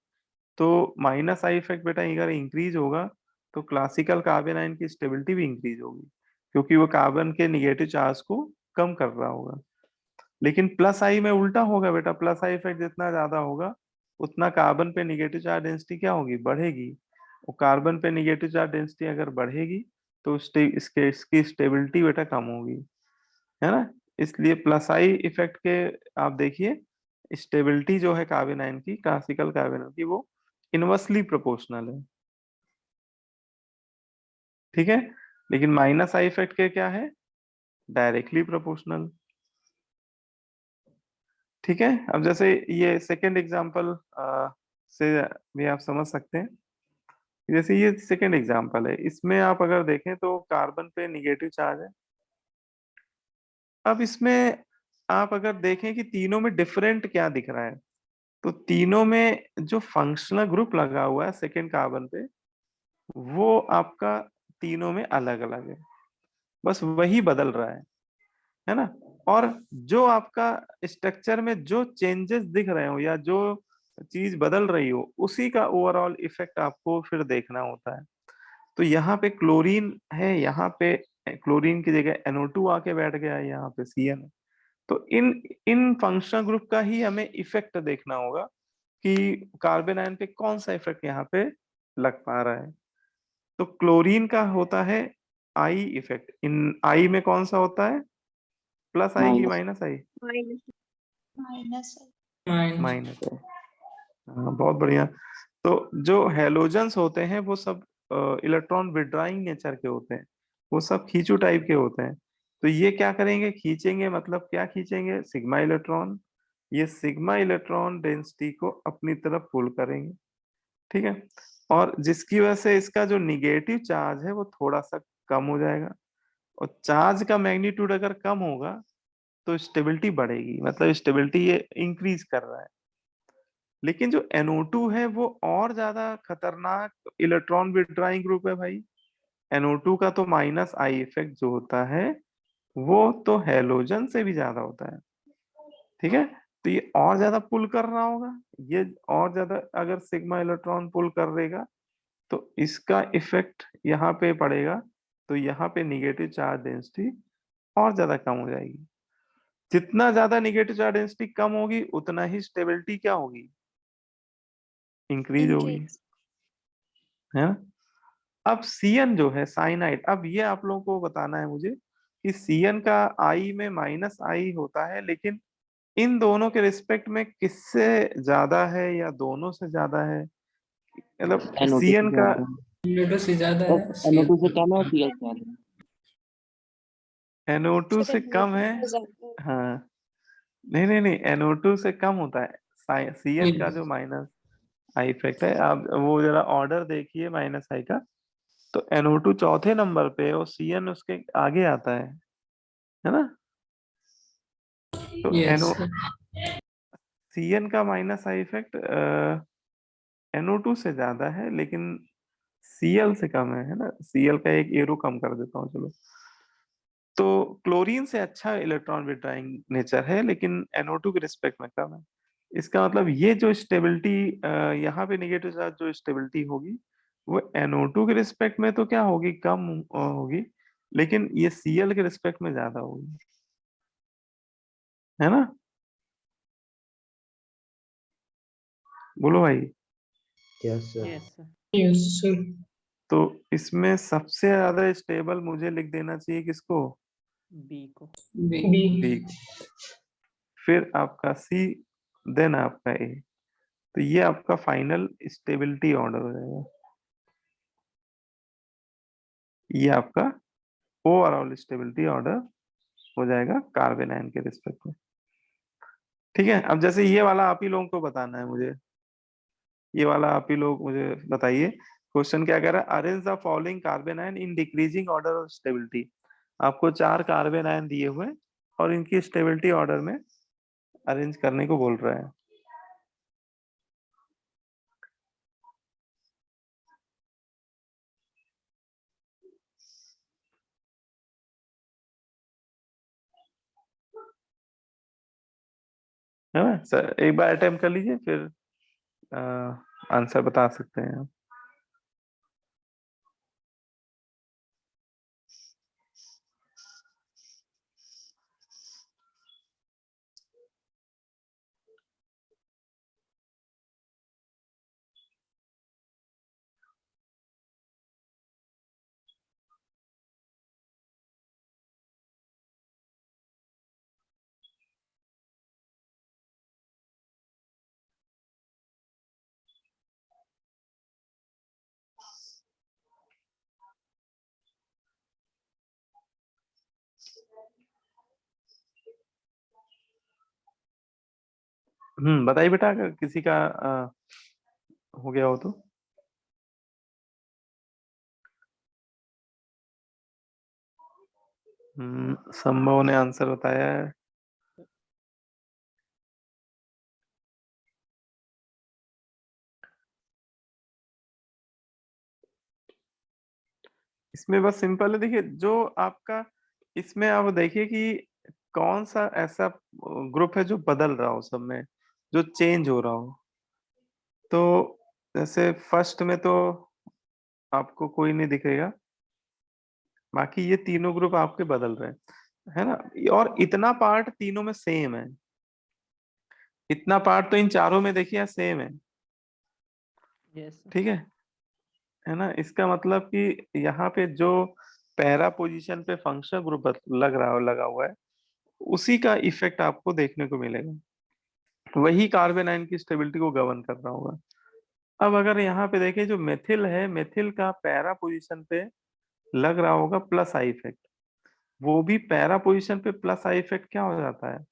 तो माइनस आई इफेक्ट बेटा अगर इंक्रीज होगा तो क्लासिकल कार्बन आयन की स्टेबिलिटी भी इंक्रीज होगी, क्योंकि वो कार्बन के निगेटिव चार्ज को कम कर रहा होगा। लेकिन प्लस आई में उल्टा होगा बेटा, प्लस आई इफेक्ट जितना ज्यादा होगा उतना कार्बन पे निगेटिव चार्ज डेंसिटी क्या होगी, बढ़ेगी। और कार्बन पे निगेटिव चार्ज डेंसिटी अगर बढ़ेगी तो इसकी स्टेबिलिटी बेटा कम होगी, है ना। इसलिए प्लस आई इफेक्ट के आप देखिए स्टेबिलिटी जो है कार्बन आयन की, क्लासिकल कार्बन आयन की, वो इनवर्सली प्रोपोर्शनल है। ठीक है, लेकिन माइनस आई इफेक्ट के क्या है, डायरेक्टली प्रोपोर्शनल। ठीक है, अब जैसे ये सेकेंड एग्जांपल से भी आप समझ सकते हैं। जैसे ये सेकेंड एग्जांपल है, इसमें आप अगर देखें तो कार्बन पे निगेटिव चार्ज है। अब इसमें आप अगर देखें कि तीनों में डिफरेंट क्या दिख रहा है, तो तीनों में जो फंक्शनल ग्रुप लगा हुआ है सेकेंड कार्बन पे, वो आपका तीनों में अलग अलग है, बस वही बदल रहा है ना। और जो आपका स्ट्रक्चर में जो चेंजेस दिख रहे हो या जो चीज बदल रही हो, उसी का ओवरऑल इफेक्ट आपको फिर देखना होता है। तो यहाँ पे क्लोरीन है, यहाँ पे क्लोरीन की जगह NO2 आके बैठ गया है, यहाँ पे CN है। तो इन इन फंक्शनल ग्रुप का ही हमें इफेक्ट देखना होगा कि कार्बन आयन पे कौन सा इफेक्ट यहाँ पे लग पा रहा है। तो क्लोरीन का होता है आई इफेक्ट। इन आई में कौन सा होता है, प्लस आई की माइनस आई? Minus. Minus. माइनस आई। हाँ, बहुत बढ़िया। तो जो हेलोजेंस होते हैं वो सब इलेक्ट्रॉन विड्राइंग नेचर के होते हैं, वो सब खींचू टाइप के होते हैं। तो ये क्या करेंगे, खींचेंगे, मतलब क्या खींचेंगे, सिग्मा इलेक्ट्रॉन। ये सिग्मा इलेक्ट्रॉन डेंसिटी को अपनी तरफ पुल करेंगे। ठीक है, और जिसकी वजह से इसका जो निगेटिव चार्ज है वो थोड़ा सा कम हो जाएगा। और चार्ज का मैग्नीट्यूड अगर कम होगा तो स्टेबिलिटी बढ़ेगी, मतलब स्टेबिलिटी ये इंक्रीज कर रहा है। लेकिन जो NO2 है वो और ज्यादा खतरनाक इलेक्ट्रॉन विड्राइंग ग्रुप है भाई। NO2 का तो माइनस आई इफेक्ट जो होता है वो तो हेलोजन से भी ज्यादा होता है। ठीक है, तो ये और ज्यादा पुल कर रहा होगा, ये और ज्यादा अगर सिग्मा इलेक्ट्रॉन पुल कर देगा तो इसका इफेक्ट यहाँ पे पड़ेगा, तो यहाँ पे निगेटिव चार्ज डेंसिटी और ज्यादा कम हो जाएगी। जितना ज्यादा निगेटिव चार्ज डेंसिटी कम होगी उतना ही स्टेबिलिटी क्या होगी, इंक्रीज होगी, Increase. है ना। अब CN जो है साइनाइड, अब ये आप लोगों को बताना है मुझे कि CN का आई में माइनस आई होता है, लेकिन इन दोनों के रिस्पेक्ट में किससे ज्यादा है या दोनों से ज्यादा है, मतलब NO2 से CN का ज्यादा NO2 से ज्यादा है, है, NO2 से CL कम है और CL से ज्यादा है। NO2 Sir, से कम है। NO2 ज्यादा है। हाँ, नहीं नहीं नहीं, NO2 से कम होता है CN का जो माइनस आई इफेक्ट है। आप वो जरा ऑर्डर देखिए माइनस आई का, तो NO2 चौथे नंबर पे और CN उसके आगे आता है ना। तो Yes, NO sir. CN का माइनस आई इफेक्ट NO2 से ज्यादा है, लेकिन Cl से कम है ना। Cl का एक एरो कम कर देता हूँ चलो। तो क्लोरीन से अच्छा इलेक्ट्रॉन विड्राइंग नेचर है, लेकिन NO2 के रिस्पेक्ट में कम है। इसका मतलब ये जो स्टेबिलिटी यहाँ पे निगेटिव चार्ज जो स्टेबिलिटी होगी वो NO2 के रिस्पेक्ट में तो क्या होगी, कम होगी, लेकिन ये Cl के रिस्पेक्ट में ज्यादा होगी, है ना। बोलो भाई। Yes, sir. Yes sir. Yes, sir. तो इसमें सबसे ज्यादा स्टेबल मुझे लिख देना चाहिए किसको? बी को। B. बी। फिर आपका सी, देन आपका ए। तो ये आपका फाइनल स्टेबिलिटी ऑर्डर हो जाएगा। ये आपका ओवरऑल स्टेबिलिटी ऑर्डर हो जाएगा कार्बन आयन के रिस्पेक्ट में। ठीक है, अब जैसे ये वाला आप ही लोगों को बताना है मुझे, ये वाला आप ही लोग मुझे बताइए। क्वेश्चन क्या कह रहा है? Arrange the following carbon ion in decreasing order of stability. आपको 4 कार्बन आयन दिए हुए हैं और इनकी स्टेबिलिटी ऑर्डर में अरेंज करने को बोल रहा है। है ना सर? एक बार अटेम्प्ट कर लीजिए, फिर आंसर बता सकते हैं आप। बताइए बेटा, अगर किसी का हो गया हो तो। संभव ने आंसर बताया है। इसमें बस सिंपल है, देखिए जो आपका, इसमें आप देखिए कि कौन सा ऐसा ग्रुप है जो बदल रहा हो, सब में जो चेंज हो रहा हो। तो जैसे फर्स्ट में तो आपको कोई नहीं दिखेगा, बाकी ये तीनों ग्रुप आपके बदल रहे हैं, है ना? और इतना पार्ट तीनों में सेम है, इतना पार्ट तो इन चारों में देखिए सेम है। Yes sir. ठीक है ना? इसका मतलब कि यहाँ पे जो पैरा पोजीशन पे फंक्शनल ग्रुप लगा हुआ है, उसी का इफेक्ट आपको देखने को मिलेगा। वही कार्बन आयन की स्टेबिलिटी को गवर्न कर रहा होगा। अब अगर यहाँ पे देखें, जो मेथिल है, मेथिल का पैरा पोजीशन पे लग रहा होगा प्लस आई इफेक्ट। वो भी पैरा पोजीशन पे प्लस आई इफेक्ट क्या हो जाता है?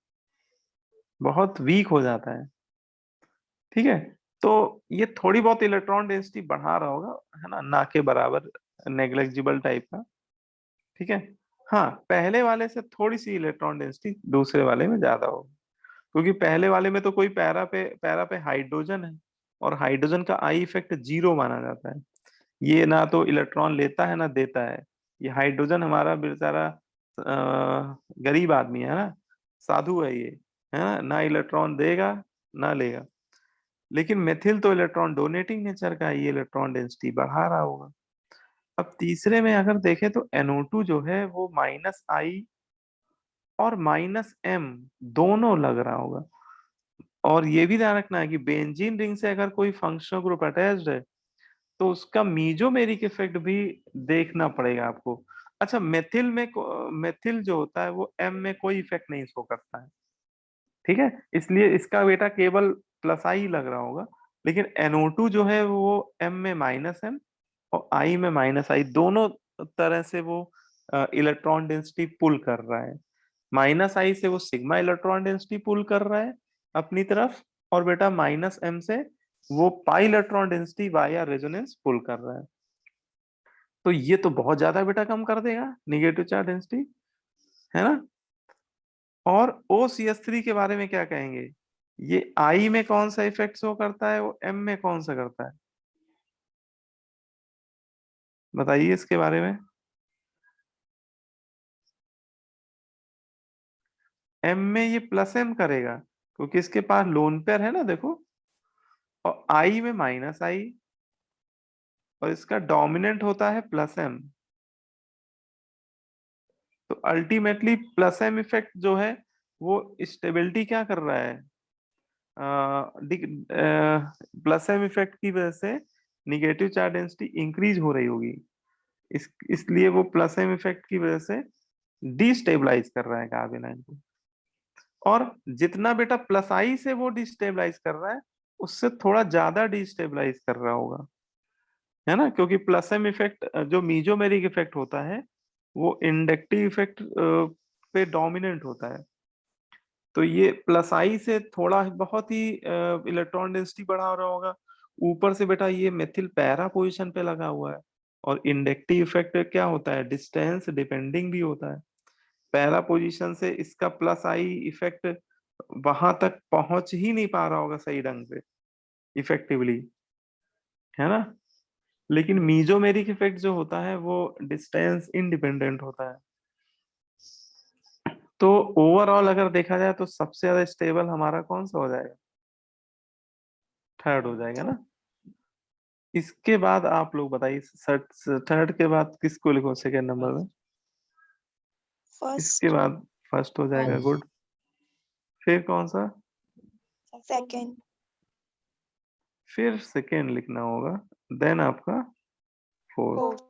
बहुत वीक हो जाता है। ठीक है, तो ये थोड़ी बहुत इलेक्ट्रॉन डेंसिटी बढ़ा रहा होगा, है ना के बराबर, नेग्लेक्जिबल टाइप का। ठीक है। हाँ, पहले वाले से थोड़ी सी इलेक्ट्रॉन डेंसिटी दूसरे वाले में ज्यादा होगी, क्योंकि पहले वाले में तो कोई पैरा पे हाइड्रोजन है, और हाइड्रोजन का आई इफेक्ट 0 माना जाता है। ये ना तो इलेक्ट्रॉन लेता है ना देता है। ये हाइड्रोजन हमारा बेचारा गरीब आदमी है ना, साधु है ये, है ना? ना इलेक्ट्रॉन देगा ना लेगा। लेकिन मेथिल तो इलेक्ट्रॉन डोनेटिंग नेचर का है, ये इलेक्ट्रॉन डेंसिटी बढ़ा रहा होगा। अब तीसरे में अगर देखें तो NO2 जो है वो -I और -M दोनों लग रहा होगा। और ये भी ध्यान रखना है कि बेंजीन रिंग से अगर कोई फंक्शनल ग्रुप अटैच्ड है, तो उसका मीजोमेरिक इफेक्ट भी देखना पड़ेगा आपको। अच्छा, मेथिल जो होता है वो M में कोई इफेक्ट नहीं शो करता है। ठीक है, इसलिए इसका बेटा केवल +I लग रहा होगा। लेकिन NO2 जो है वो M में -M और I में -I, दोनों तरह से वो इलेक्ट्रॉन डेंसिटी पुल कर रहा है। -I से वो सिग्मा इलेक्ट्रॉन डेंसिटी पुल कर रहा है अपनी तरफ, और बेटा -M से वो pi electron density via resonance pull कर रहा है। तो ये तो बहुत ज्यादा बेटा कम कर देगा निगेटिव चार्ज डेंसिटी, है ना? और OCH3 के बारे में क्या कहेंगे? ये I में कौन सा इफेक्ट शो करता है, वो M में कौन सा करता है? बताइए इसके बारे में। M में ये +M करेगा, क्योंकि इसके पास लोन पेयर है ना, देखो। और I में -I, और इसका डोमिनेंट होता है +M। तो अल्टीमेटली +M इफेक्ट जो है वो स्टेबिलिटी क्या कर रहा है? प्लस एम इफेक्ट की वजह से निगेटिव चार्ज डेंसिटी इंक्रीज हो रही होगी, इसलिए वो प्लस एम इफेक्ट की वजह से डिस्टेबलाइज कर रहा है कार्बन आयन को। और जितना बेटा प्लस आई से वो डिस्टेबलाइज कर रहा है, उससे थोड़ा ज्यादा डिस्टेबलाइज कर रहा होगा, है ना, क्योंकि प्लस एम इफेक्ट जो मीजोमेरिक इफेक्ट होता है वो इंडक्टिव इफेक्ट पे डोमिनेंट होता है। तो ये प्लस आई से थोड़ा बहुत ही इलेक्ट्रॉन डेंसिटी बढ़ा रहा होगा। ऊपर से बेटा ये मेथिल पैरा पोजीशन पे लगा हुआ है, और इंडक्टिव इफेक्ट क्या होता है, डिस्टेंस डिपेंडिंग भी होता है। पैरा पोजीशन से इसका प्लस आई इफेक्ट वहां तक पहुंच ही नहीं पा रहा होगा सही ढंग से इफेक्टिवली, है ना। लेकिन मीजोमेरिक इफेक्ट जो होता है वो डिस्टेंस इंडिपेंडेंट होता है। तो ओवरऑल अगर देखा जाए तो सबसे ज्यादा स्टेबल हमारा कौन सा हो जाएगा, थर्ड हो जाएगा ना। इसके बाद आप लोग बताइए, थर्ड के बाद किसको लिखो सेकेंड नंबर में, इसके First, बाद फर्स्ट हो जाएगा, First. गुड। फिर कौन सा, second, फिर सेकेंड लिखना होगा, देन आपका फोर्थ, fourth,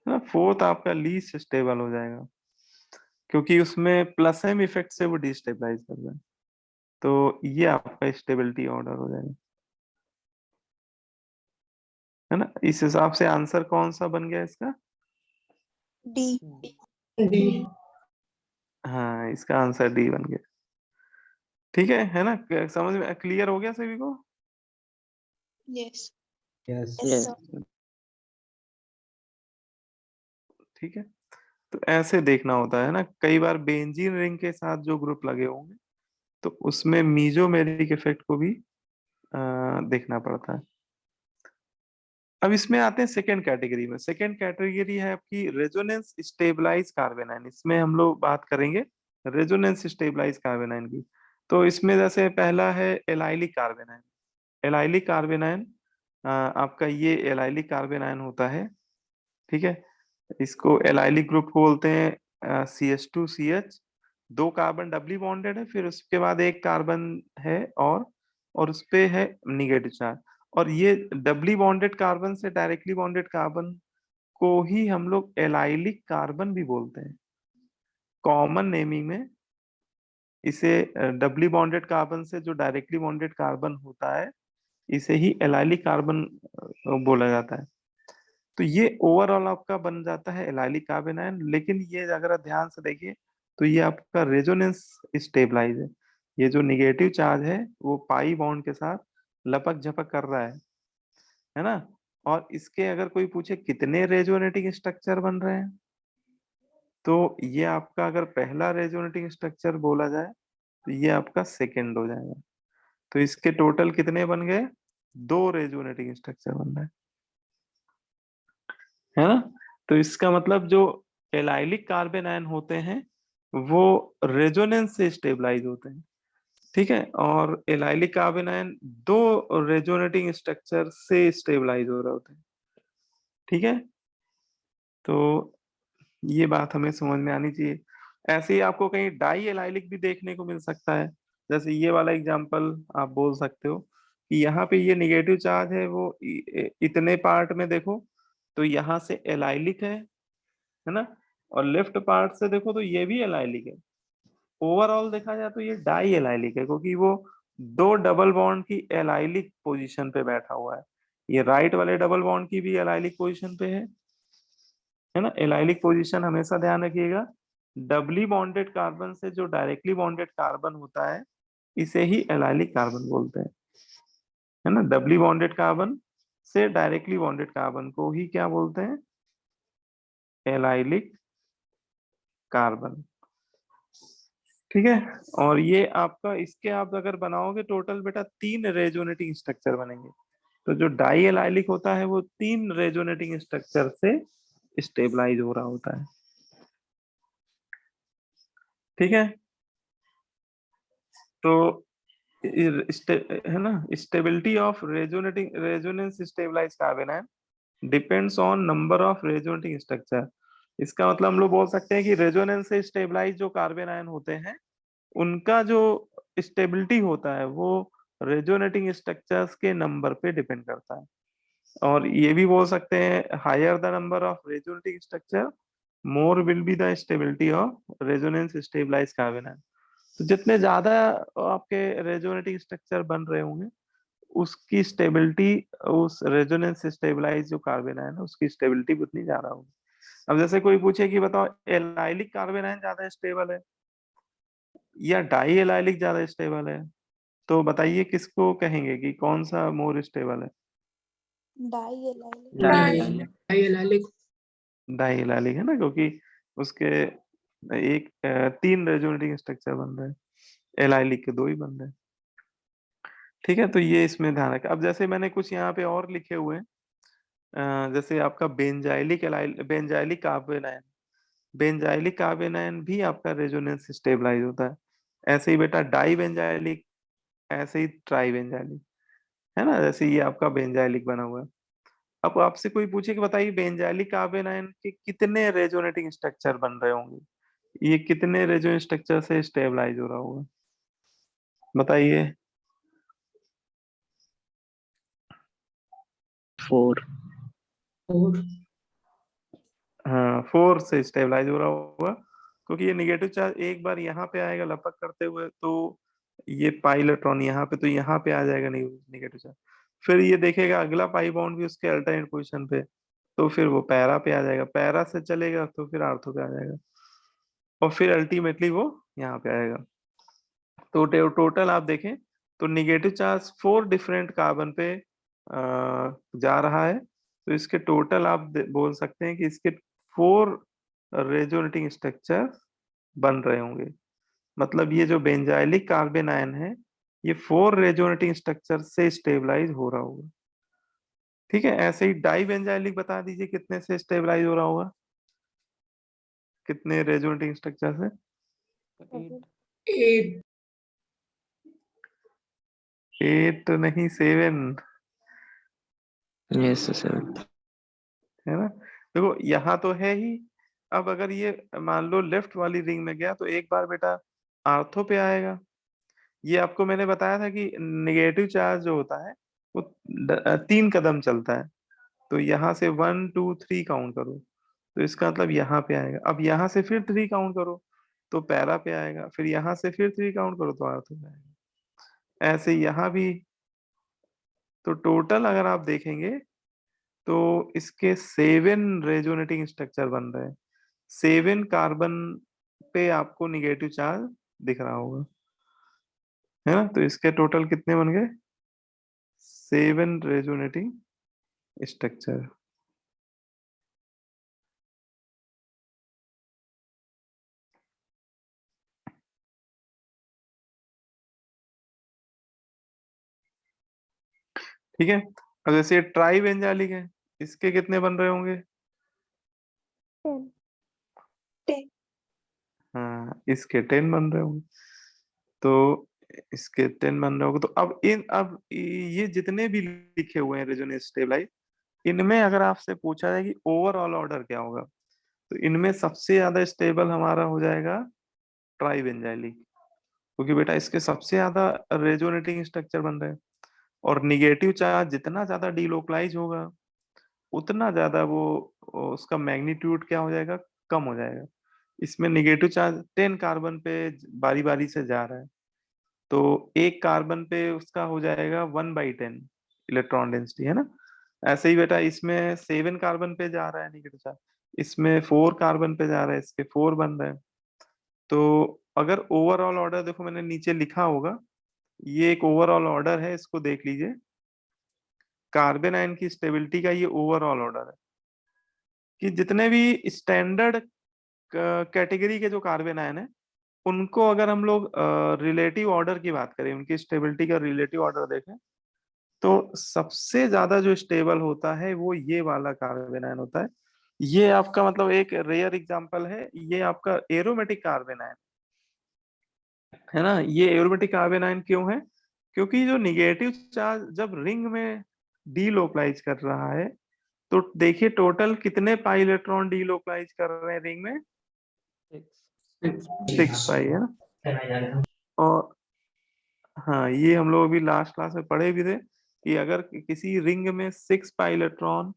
है ना। फोर्थ आपका लीस्ट स्टेबल हो जाएगा, क्योंकि उसमें प्लस एम इफेक्ट से वो डिस्टेबलाइज कर रहा है। तो ये आपका स्टेबिलिटी ऑर्डर हो जाएगा, है ना। इस हिसाब से आंसर कौन सा बन गया इसका, D. D. हाँ इसका आंसर डी बन गया। ठीक है ना, समझ में क्लियर हो गया सभी को। Yes. Yes. Yes, sir. ठीक है, तो ऐसे देखना होता है ना। कई बार बेंजीन रिंग के साथ जो ग्रुप लगे होंगे तो उसमें मीजोमेरिक इफेक्ट को भी देखना पड़ता है। अब इसमें आते हैं सेकेंड कैटेगरी में। सेकेंड कैटेगरी है आपकी रेजोनेंस स्टेबलाइज कार्बन आयन। इसमें हम लोग बात करेंगे रेजोनेंस स्टेबलाइज कार्बन आयन की। तो इसमें जैसे पहला है allylic carbon ion. Allylic carbon ion आपका ये एलाइलिक कार्बन आयन होता है, ठीक है। इसको एलाइलिक ग्रुप को बोलते हैं CH2CH, 2 कार्बन डबली बॉन्डेड है, फिर उसके बाद एक कार्बन है और उस पे है निगेटिव चार्ज। और ये डबली बॉन्डेड कार्बन से डायरेक्टली बॉन्डेड कार्बन को ही हम लोग एलाइलिक कार्बन भी बोलते हैं। कॉमन नेमिंग में इसे डबली बॉन्डेड कार्बन से जो डायरेक्टली बॉन्डेड कार्बन होता है इसे ही एलाइलिक कार्बन बोला जाता है। तो ये ओवरऑल आपका बन जाता है एलाइलिक कार्बन आयन। लेकिन ये अगर आप ध्यान से देखिए तो ये आपका रेजोनेंस स्टेबलाइज है। ये जो निगेटिव चार्ज है वो पाई बॉन्ड के साथ लपक झपक कर रहा है ना। और इसके अगर कोई पूछे कितने रेजोनेटिंग स्ट्रक्चर बन रहे हैं, तो ये आपका अगर पहला रेजोनेटिंग स्ट्रक्चर बोला जाए तो ये आपका सेकेंड हो जाएगा। तो इसके टोटल कितने बन गए, 2 रेजोनेटिंग स्ट्रक्चर बन रहे हैं, है ना। तो इसका मतलब जो एलाइलिक कार्बन आयन होते हैं वो रेजोनेंस से स्टेबलाइज होते हैं, ठीक है। और allylic carbon ion 2 resonating structure से स्टेबलाइज हो रहे होते हैं, ठीक है। तो ये बात हमें समझ में आनी चाहिए। ऐसे ही आपको कहीं डाई एलाइलिक भी देखने को मिल सकता है। जैसे ये वाला एग्जांपल आप बोल सकते हो कि यहाँ पे ये निगेटिव चार्ज है वो इतने पार्ट में देखो तो यहाँ से एलाइलिक है ना। और लेफ्ट पार्ट से देखो तो ये भी एलाइलिक है। ओवरऑल देखा जाए तो ये डाई एलाइलिक है, क्योंकि वो 2 डबल बॉन्ड की एलाइलिक पोजीशन पे बैठा हुआ है। ये राइट वाले डबल बॉन्ड की भी एलाइलिक पोजीशन पे है ना। एलाइलिक पोजीशन हमेशा ध्यान रखिएगा, डबली बॉन्डेड कार्बन से जो डायरेक्टली बॉन्डेड कार्बन होता है इसे ही एलाइलिक कार्बन बोलते हैं, है ना। डबली बॉन्डेड कार्बन से डायरेक्टली बॉन्डेड कार्बन को ही क्या बोलते हैं, एलाइलिक कार्बन, ठीक है। और ये आपका इसके आप अगर बनाओगे टोटल बेटा 3 रेजोनेटिंग स्ट्रक्चर बनेंगे। तो जो डाई एलाइलिक होता है वो 3 रेजोनेटिंग स्ट्रक्चर से स्टेबलाइज हो रहा होता है, ठीक है। तो है ना, stability of resonance stabilize carbanion depends on number of resonating structure. इसका मतलब हम लोग बोल सकते हैं कि रेजोनेंस से स्टेबलाइज जो कार्बन आयन होते हैं उनका जो स्टेबिलिटी होता है वो रेजोनेटिंग स्ट्रक्चर्स के नंबर पे डिपेंड करता है। और ये भी बोल सकते हैं higher the number of resonating structure more will be the stability of resonance stabilize carbanion. तो जितने ज्यादा आपके रेजोनेटिंग स्ट्रक्चर बन रहे होंगे उसकी स्टेबिलिटी, उस रेजोनेंस स्टेबलाइज जो कार्बन आयन है उसकी स्टेबिलिटी उतनी ज्यादा होगी। अब जैसे कोई पूछे कि बताओ एलाइलिक कार्बन आयन ज्यादा स्टेबल है या डाई एलाइलिक ज्यादा स्टेबल है, तो बताइए किसको कहेंगे कि कौन सा मोर स्टेबल है? डाई डाई एलाइलिक है ना, क्योंकि उसके एक 3 रेजोनेटिंग स्ट्रक्चर बन रहे हैं, एलाइलिक के 2 ही बन रहे हैं। ठीक है, तो ये इसमें ध्यान रखें। अब जैसे मैंने कुछ यहाँ पे और लिखे हुए हैं, जैसे आपका benzylic carbon ion, benzylic carbon ion भी आपका रेजोनेंस स्टेबलाइज होता है। ऐसे ही बेटा डाई बेंजाइलिक, ऐसे ही ट्राई बेंजाइलिक, है ना, जैसे ये आपका बेंजाइलिक बना हुआ है। अब आपसे कोई पूछे कि बताइए बेंजाइलिक कार्बन आयन के कितने रेजोनेटिंग स्ट्रक्चर बन रहे होंगे, ये कितने रेजोनेटिंग स्ट्रक्चर से स्टेबलाइज हो रहा होगा, बताइए। 4 हाँ, 4 से स्टेबलाइज हो रहा होगा, क्योंकि ये निगेटिव चार्ज एक बार यहाँ पे आएगा लपक करते हुए, तो ये पाई इलेक्ट्रॉन यहाँ पे, तो यहाँ पे आ जाएगा निगेटिव चार्ज। फिर ये देखेगा अगला पाई बॉन्ड भी उसके अल्टरनेट पोजीशन पे, तो फिर वो पैरा पे आ जाएगा, पैरा से चलेगा तो फिर आर्थो पे आ जाएगा, और फिर अल्टीमेटली वो यहाँ पे आएगा। तो टोटल आप देखें तो निगेटिव चार्ज 4 डिफरेंट कार्बन पे जा रहा है, तो इसके टोटल आप बोल सकते हैं कि इसके 4 रेजोनेटिंग स्ट्रक्चर बन रहे होंगे। मतलब ये जो बेंजाइलिक कार्बन आयन है ये 4 रेजोनेटिंग स्ट्रक्चर से स्टेबलाइज हो रहा होगा। ठीक है, ऐसे ही डाई बेंजाइलिक बता दीजिए कितने से स्टेबलाइज हो रहा होगा, कितने रेजोनेटिंग स्ट्रक्चर से? 8 नहीं, 7 यस सर। है ना। देखो यहाँ तो है ही, अब अगर ये मान लो लेफ्ट वाली रिंग में गया तो एक बार बेटा आर्थो पे आएगा। ये आपको मैंने बताया था कि नेगेटिव चार्ज जो होता है वो 3 कदम चलता है, तो यहाँ से 1 2 3 काउंट करो तो इसका मतलब यहाँ पे आएगा। अब यहाँ से फिर 3 काउंट करो तो पैरा पे आएगा, फिर यहाँ से फिर 3 काउंट करो तो आर्थो पे आएगा। ऐसे यहाँ भी, तो टोटल अगर आप देखेंगे तो इसके 7 रेजोनेटिंग स्ट्रक्चर बन रहे हैं। 7 कार्बन पे आपको निगेटिव चार्ज दिख रहा होगा, है ना। तो इसके टोटल कितने बन गए? 7 रेजोनेटिंग स्ट्रक्चर। ठीक है, अब जैसे ट्राई बेंजालिक है, इसके कितने बन रहे होंगे? 10 हाँ, इसके 10 बन रहे होंगे, तो इसके 10 बन रहे होंगे। तो अब ये जितने भी लिखे हुए हैं रेजोनेंस स्टेबलाइज, इनमें अगर आपसे पूछा जाए कि ओवरऑल ऑर्डर क्या होगा, तो इनमें सबसे ज्यादा स्टेबल हमारा हो जाएगा ट्राई बेंजाइलिक, क्योंकि बेटा इसके सबसे ज्यादा रेजोनेटिंग स्ट्रक्चर बन रहे हैं, और निगेटिव चार्ज जितना ज्यादा डीलोकलाइज होगा उतना ज्यादा वो उसका मैग्नीट्यूड क्या हो जाएगा, कम हो जाएगा। इसमें निगेटिव चार्ज 10 कार्बन पे बारी बारी से जा रहा है, तो एक कार्बन पे उसका हो जाएगा 1/10 इलेक्ट्रॉन डेंसिटी, है ना। ऐसे ही बेटा इसमें 7 कार्बन पे जा रहा है निगेटिव चार्ज, इसमें 4 कार्बन पे जा रहा है, इसके 4 बन रहे हैं। तो अगर ओवरऑल ऑर्डर देखो मैंने नीचे लिखा होगा, ये एक ओवरऑल ऑर्डर है, इसको देख लीजिए। कार्बन आयन की स्टेबिलिटी का ये ओवरऑल ऑर्डर है कि जितने भी स्टैंडर्ड कैटेगरी के जो कार्बन आयन है उनको अगर हम लोग रिलेटिव ऑर्डर की बात करें, उनकी स्टेबिलिटी का रिलेटिव ऑर्डर देखें, तो सबसे ज्यादा जो स्टेबल होता है वो ये वाला कार्बन आयन होता है। ये आपका मतलब एक रेयर एग्जांपल है, ये आपका एरोमेटिक कार्बन आयन है ना। ये एरोमेटिक कार्बन आयन क्यों है? क्योंकि जो निगेटिव चार्ज जब रिंग में डीलोकलाइज कर रहा है, तो देखिए टोटल कितने पाई इलेक्ट्रॉन डीलोकलाइज कर रहे हैं रिंग में? 6 पाई, है ना। और हाँ, ये हम लोग अभी लास्ट क्लास में पढ़े भी थे कि अगर किसी रिंग में 6 पाई इलेक्ट्रॉन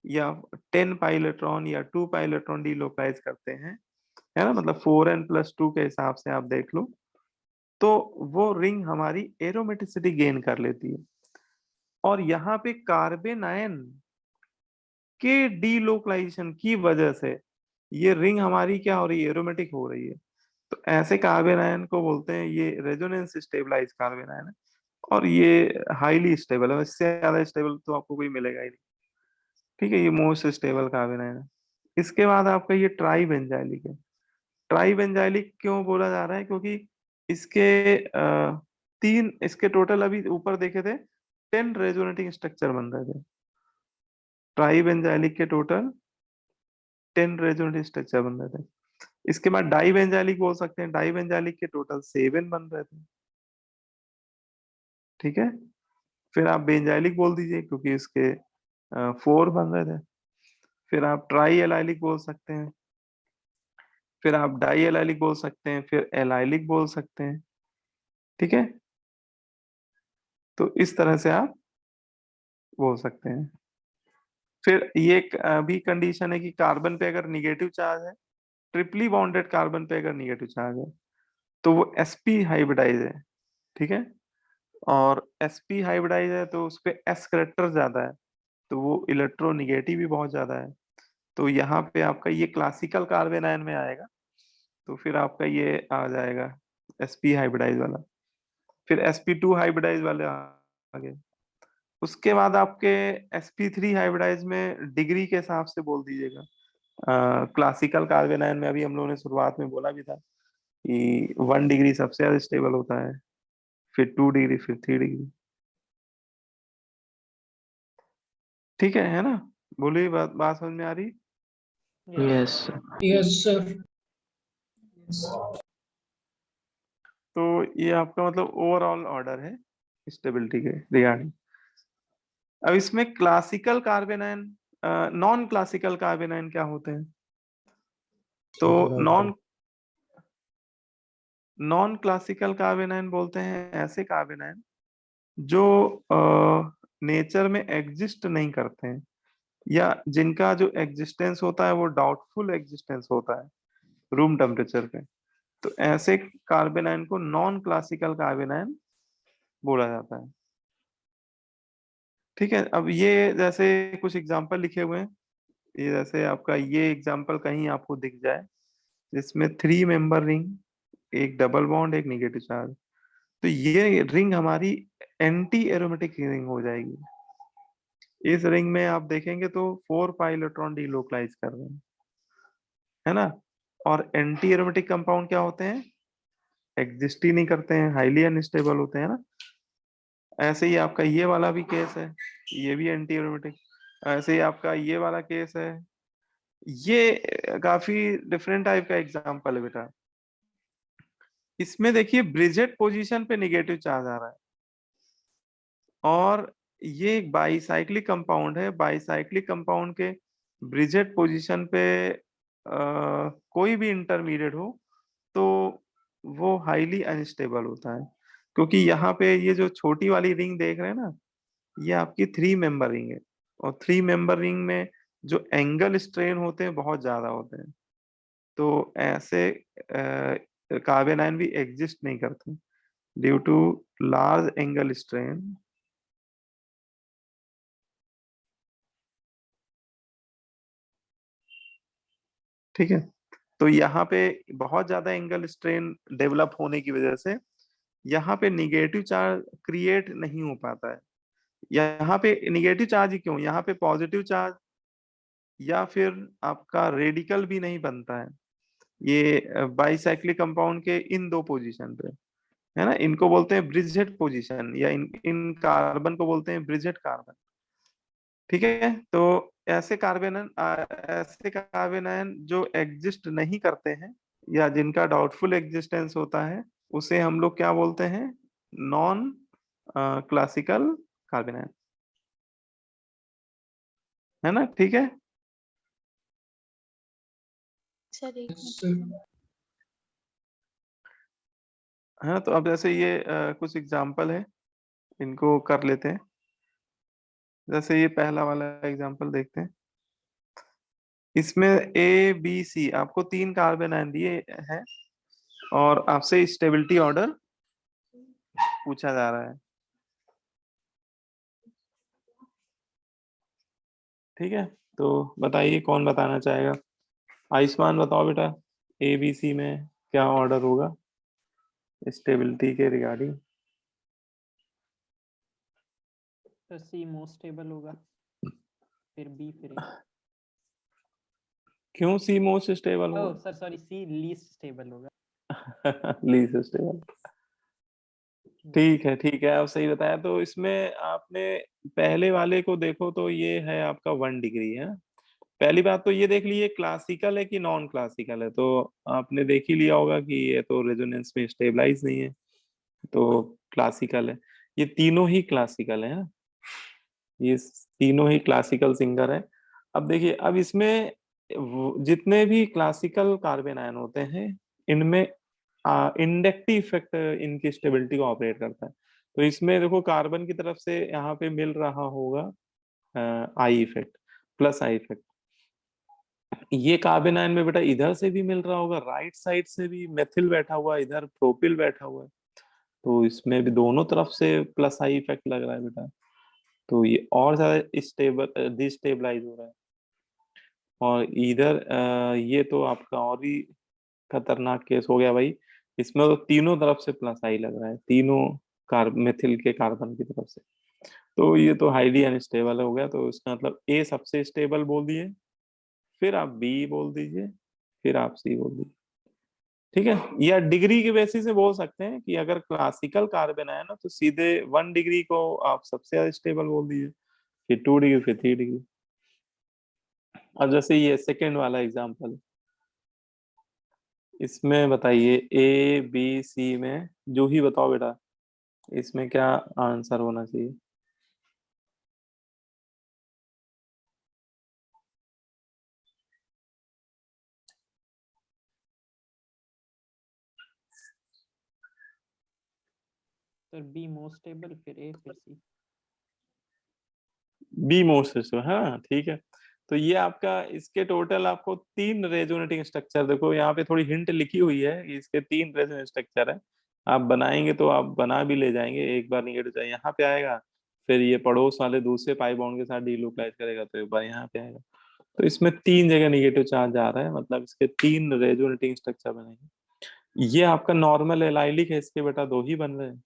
या 10 पाई इलेक्ट्रॉन या 2 पाई इलेक्ट्रॉन डीलोकलाइज करते हैं, है ना, मतलब 4n+2 के हिसाब से आप देख लो, तो वो रिंग हमारी एरोमेटिसिटी गेन कर लेती है। और यहाँ पे कार्बन आयन के डीलोकलाइजेशन की वजह से ये रिंग हमारी क्या हो रही है, एरोमेटिक हो रही है। तो ऐसे कार्बन आयन को बोलते हैं, ये रेजोनेंस स्टेबलाइज कार्बन आयन है, और ये हाईली स्टेबल है, इससे ज्यादा स्टेबल तो आपको कोई मिलेगा ही नहीं। ठीक है, ये मोस्ट स्टेबल कार्बन आयन है। इसके बाद आपका ये ट्राई बेंजाइलिक है। ट्राई बेंजाइलिक क्यों बोला जा रहा है, क्योंकि इसके 3 इसके टोटल अभी ऊपर देखे थे 10 रेजोनेटिंग स्ट्रक्चर बन रहे थे। ट्राई बेंजाइलिक के टोटल 10 रेजोनेटिंग स्ट्रक्चर बन रहे थे। इसके बाद डाई बेंजाइलिक बोल सकते हैं, डाई बेंजाइलिक के टोटल 7 बन रहे थे। ठीक है, फिर आप बेंजाइलिक बोल दीजिए क्योंकि इसके 4 बन रहे थे। फिर आप ट्राई एलाइलिक बोल सकते हैं, फिर आप डाई एलाइलिक बोल सकते हैं, फिर एलाइलिक बोल सकते हैं। ठीक है, तो इस तरह से आप बोल सकते हैं। फिर ये एक भी कंडीशन है कि कार्बन पे अगर निगेटिव चार्ज है, ट्रिपली बॉन्डेड कार्बन पे अगर निगेटिव चार्ज है, तो वो sp हाइब्रिडाइज है। ठीक है, और sp हाइब्रिडाइज है तो उस पे s करेक्टर ज्यादा है, तो वो इलेक्ट्रोनिगेटिव भी बहुत ज्यादा है। तो यहाँ पे आपका ये क्लासिकल कार्बन आयन में आएगा, तो फिर आपका ये आ जाएगा sp हाइब्रिडाइज वाला। फिर sp2 हाइब्रिडाइज वाले आ गए। उसके बाद आपके sp3 हाइब्रिडाइज में डिग्री के हिसाब से बोल दीजिएगा। क्लासिकल कार्बन आयन में अभी हम लोगों ने शुरुआत में बोला भी था कि 1 डिग्री सबसे ज्यादा स्टेबल होता है, फिर 2 डिग्री, फिर 3 डिग्री। ठीक है ना, बोलिए, बात समझ में आ रही? Yes, sir. Yes, sir. तो ये आपका मतलब ओवरऑल ऑर्डर है स्टेबिलिटी के रिगार्डिंग। अब इसमें classical carbon ion, non classical carbon ion क्या होते हैं? तो नॉन क्लासिकल कार्बन आयन बोलते हैं ऐसे कार्बन आयन जो नेचर में एग्जिस्ट नहीं करते हैं, या जिनका जो एग्जिस्टेंस होता है वो डाउटफुल एग्जिस्टेंस होता है रूम टेम्परेचर पे। तो ऐसे कार्बन आयन को नॉन क्लासिकल कार्बन आयन बोला जाता है। ठीक है, अब ये जैसे कुछ एग्जांपल लिखे हुए हैं, ये जैसे आपका ये एग्जांपल कहीं आपको दिख जाए जिसमें 3 मेंबर रिंग, एक डबल बॉन्ड, एक निगेटिव चार्ज, तो ये रिंग हमारी एंटी एरोमेटिक रिंग हो जाएगी। इस रिंग में आप देखेंगे तो 4 पाई इलेक्ट्रॉन डीलोकलाइज कर रहे हैं, है ना। और एंटी एरोमेटिक कंपाउंड क्या होते हैं? एग्जिस्ट ही नहीं करते हैं, हाईली अनस्टेबल होते हैं ना। ऐसे ही आपका ये वाला भी केस है, ये भी एंटी एरोमेटिक। ऐसे ही आपका ये वाला केस है। ये काफी डिफरेंट टाइप का एग्जांपल है बेटा। इसमें देखिए ब्रिजेट पोजीशन पे निगेटिव चार्ज आ रहा है, और ये एक बाईसाइक्लिक कंपाउंड है। बाईसाइक्लिक कंपाउंड के ब्रिजेट पोजीशन पे कोई भी इंटरमीडिएट हो तो वो हाईली अनस्टेबल होता है, क्योंकि यहाँ पे ये जो छोटी वाली रिंग देख रहे हैं ना, ये आपकी 3 मेंबर रिंग है, और 3 मेंबर रिंग में जो एंगल स्ट्रेन होते हैं बहुत ज्यादा होते हैं। तो ऐसे कार्बन आयन भी एग्जिस्ट नहीं करते due to large angle strain. ठीक है, तो यहाँ पे बहुत ज्यादा एंगल स्ट्रेन डेवलप होने की वजह से यहाँ पे निगेटिव चार्ज क्रिएट नहीं हो पाता है। यहाँ पे निगेटिव चार्ज ही क्यों, यहाँ पे पॉजिटिव चार्ज या फिर आपका रेडिकल भी नहीं बनता है ये बाईसाइक्लिक कंपाउंड के इन 2 पोजीशन पे, है ना। इनको बोलते हैं ब्रिजेट पोजीशन, या इन कार्बन को बोलते हैं ब्रिजेट कार्बन। ठीक है, तो ऐसे कार्बन आयन जो एग्जिस्ट नहीं करते हैं या जिनका डाउटफुल एग्जिस्टेंस होता है, उसे हम लोग क्या बोलते हैं? नॉन क्लासिकल कार्बन आयन, है ना। ठीक है, सर एक Yes, मिनट। sir. हाँ, तो अब जैसे ये कुछ एग्जाम्पल है, इनको कर लेते हैं। जैसे ये पहला वाला एग्जाम्पल देखते हैं। इसमें ए बी सी आपको 3 कार्बन आयन दिए हैं और आपसे स्टेबिलिटी ऑर्डर पूछा जा रहा है। ठीक है, तो बताइए कौन बताना चाहेगा। आयुष्मान बताओ बेटा, ए बी सी में क्या ऑर्डर होगा स्टेबिलिटी के रिगार्डिंग। सर सी मोस्ट स्टेबल होगा, फिर बी, फिर ए। क्यों सी मोस्ट स्टेबल ओह होगा? सर सॉरी, सी लीस्ट स्टेबल होगा। Least stable. ठीक है, आप सही बताया। तो इसमें आपने पहले वाले को देखो तो ये है आपका 1 डिग्री है। पहली बात तो ये देख लीजिए क्लासिकल है कि नॉन क्लासिकल है, तो आपने देख ही लिया होगा कि ये तो रेजोनेंस में स्टेबलाइज नहीं है, तो क्लासिकल है। ये तीनों ही क्लासिकल है, ये तीनों ही क्लासिकल सिंगर है। अब देखिए, अब इसमें जितने भी क्लासिकल कार्बन आयन होते हैं इनमें इंडक्टिव इफेक्ट इनकी स्टेबिलिटी को ऑपरेट करता है। तो इसमें देखो कार्बन की तरफ से यहाँ पे मिल रहा होगा I effect, plus I effect. ये कार्बन आयन में बेटा इधर से भी मिल रहा होगा, राइट साइड से भी मेथिल बैठा हुआ है, इधर प्रोपिल बैठा हुआ है, तो इसमें भी दोनों तरफ से प्लस आई इफेक्ट लग रहा है बेटा। तो ये और ज्यादा स्टेबल डिस्टेबलाइज हो रहा है। और इधर ये तो आपका और ही खतरनाक केस हो गया भाई। इसमें तो तीनों तरफ से प्लस आई लग रहा है, तीनों मेथिल के कार्बन की तरफ से। तो ये तो हाईली अनस्टेबल हो गया। तो इसका मतलब ए सबसे स्टेबल बोल दिए, फिर आप बी बोल दीजिए, फिर आप सी बोल दीजिए। ठीक है, या डिग्री के बेसिस से बोल सकते हैं कि अगर क्लासिकल कार्बन है ना तो सीधे 1 डिग्री को आप सबसे ज्यादा स्टेबल बोल दीजिए, फिर 2 डिग्री, फिर 3 डिग्री। अब जैसे ये सेकेंड वाला एग्जांपल, इसमें बताइए ए बी सी में जो ही बताओ बेटा, इसमें क्या आंसर होना चाहिए। सर बी मोस्ट स्टेबल, फिर ए, फिर सी। बी मोस्ट हाँ ठीक है। तो ये आपका इसके टोटल आपको 3 रेजोनेटिंग स्ट्रक्चर, देखो यहाँ पे थोड़ी हिंट लिखी हुई है कि इसके 3 रेजोनेटिंग स्ट्रक्चर है। आप बनाएंगे तो आप बना भी ले जाएंगे, एक बार निगेटिव चार्ज यहाँ पे आएगा, फिर ये पड़ोस वाले दूसरे पाई बॉन्ड के साथ डीलोकलाइज करेगा तो एक बार यहाँ पे आएगा। तो इसमें 3 जगह निगेटिव चार्ज आ रहा है, मतलब इसके 3 रेजोनेटिंग स्ट्रक्चर बनेंगे। ये आपका नॉर्मल एलाइलिक है, इसके बेटा 2 ही बन रहे हैं।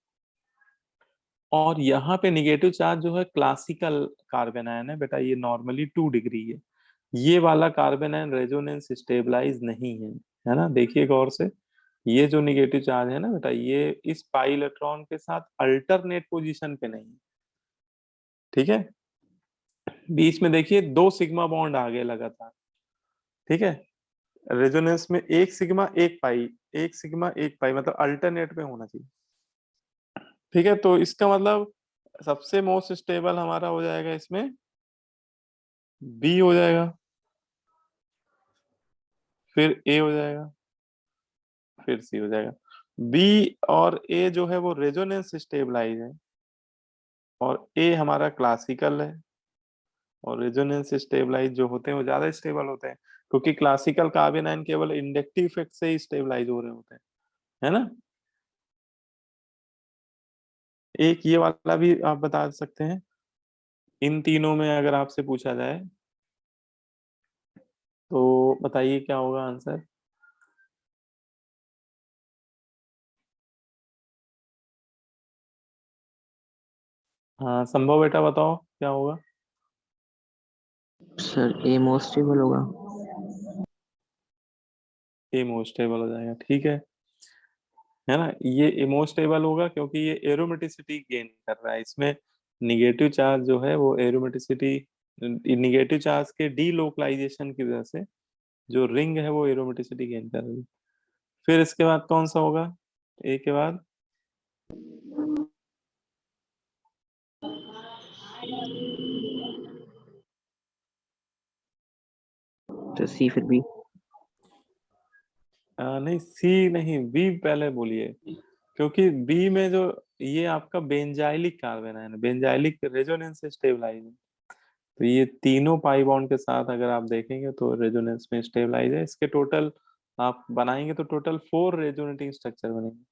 और यहाँ पे निगेटिव चार्ज जो है क्लासिकल कार्बन आयन है बेटा, ये नॉर्मली 2 डिग्री है। ये वाला कार्बन आयन रेजोनेंस स्टेबलाइज नहीं है ना, देखिए गौर से। ये जो निगेटिव चार्ज है ना बेटा, ये इस पाई इलेक्ट्रॉन के साथ अल्टरनेट पोजीशन पे नहीं है। ठीक है, बीच में देखिए 2 सिग्मा बॉन्ड आ गए लगातार। ठीक है, रेजोनेंस में 1 सिग्मा 1 पाई, 1 सिग्मा 1 पाई, मतलब अल्टरनेट पे होना चाहिए। ठीक है, तो इसका मतलब सबसे मोस्ट स्टेबल हमारा हो जाएगा इसमें बी हो जाएगा, फिर ए हो जाएगा, फिर सी हो जाएगा। बी और ए जो है वो रेजोनेंस स्टेबलाइज है, और ए हमारा क्लासिकल है। और रेजोनेंस स्टेबलाइज जो होते हैं वो ज्यादा स्टेबल होते हैं, क्योंकि क्लासिकल कार्बन आयन केवल इंडक्टिव इफेक्ट से ही स्टेबलाइज हो रहे होते हैं, है ना। एक ये वाला भी आप बता सकते हैं, इन तीनों में अगर आपसे पूछा जाए तो बताइए क्या होगा आंसर। हाँ संभव बेटा बताओ क्या होगा। सर ए मोस्ट स्टेबल होगा। ए मोस्ट स्टेबल हो जाएगा, ठीक है ना। ये इमोस्टेबल होगा क्योंकि ये एरोमेटिसिटी गेन कर रहा है। इसमें निगेटिव चार्ज जो है वो एरोमेटिसिटी, निगेटिव चार्ज के डीलोकलाइजेशन की वजह से जो रिंग है वो एरोमेटिसिटी गेन कर रही है। फिर इसके बाद कौन सा होगा ए के बाद? तो सी फिर बी। नहीं सी नहीं, बी पहले बोलिए, क्योंकि बी में जो ये आपका बेंजाइलिक कार्बन है, बेंजाइलिक रेजोनेंस स्टेबलाइज है, तो ये तीनों पाई बॉन्ड के साथ अगर आप देखेंगे तो रेजोनेंस में स्टेबलाइज है। इसके टोटल आप बनाएंगे तो टोटल 4 रेजोनेटिंग स्ट्रक्चर बनेंगे।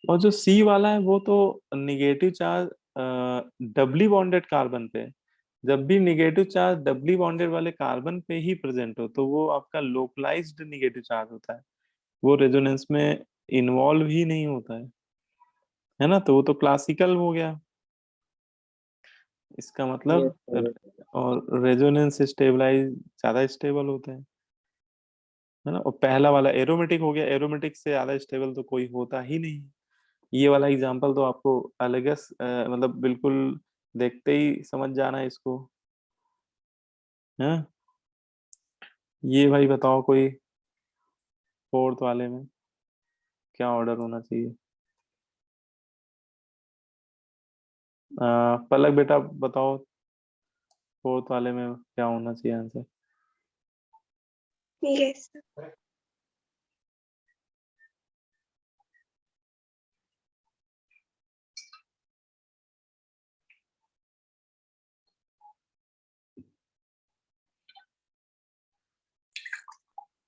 और जो सी वाला है वो तो negative charge doubly bonded carbon पे है। जब भी निगेटिव चार्ज डबली बॉन्डेड वाले कार्बन पे ही प्रेजेंट हो तो वो आपका लोकलाइज्ड निगेटिव चार्ज होता है, वो रेजोनेंस में इन्वॉल्व ही नहीं होता है ना। तो वो तो क्लासिकल हो गया इसका मतलब। और रेजोनेंस स्टेबलाइज ज्यादा स्टेबल होते हैं, है ना। और पहला वाला एरोमेटिक हो गया, एरोमेटिक से ज्यादा स्टेबल तो कोई होता ही नहीं। ये वाला एग्जांपल तो आपको अलगस मतलब बिल्कुल देखते ही समझ जाना है इसको, है। ये भाई बताओ कोई फोर्थ वाले में क्या ऑर्डर होना चाहिए। पलक बेटा बताओ फोर्थ वाले में क्या होना चाहिए आंसर। Yes.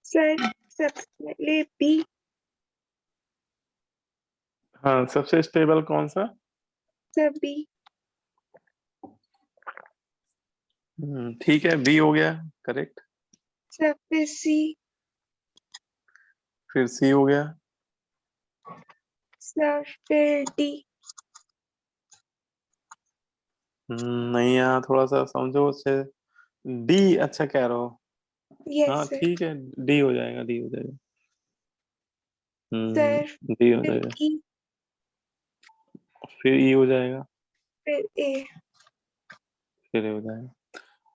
Sir, सबसे B. हाँ, सबसे स्टेबल कौन सा। Sir B. ठीक है, बी हो गया करेक्ट। Sir फिर C. फिर सी हो गया। Sir फिर D. नहीं, यहाँ थोड़ा सा समझो उससे। डी अच्छा कह रहे हो। Yes हाँ sir. ठीक है, डी हो जाएगा, डी हो जाएगा। Sir डी हो फिर जाएगा, E. फिर ई हो जाएगा, फिर A. फिर ए हो जाएगा।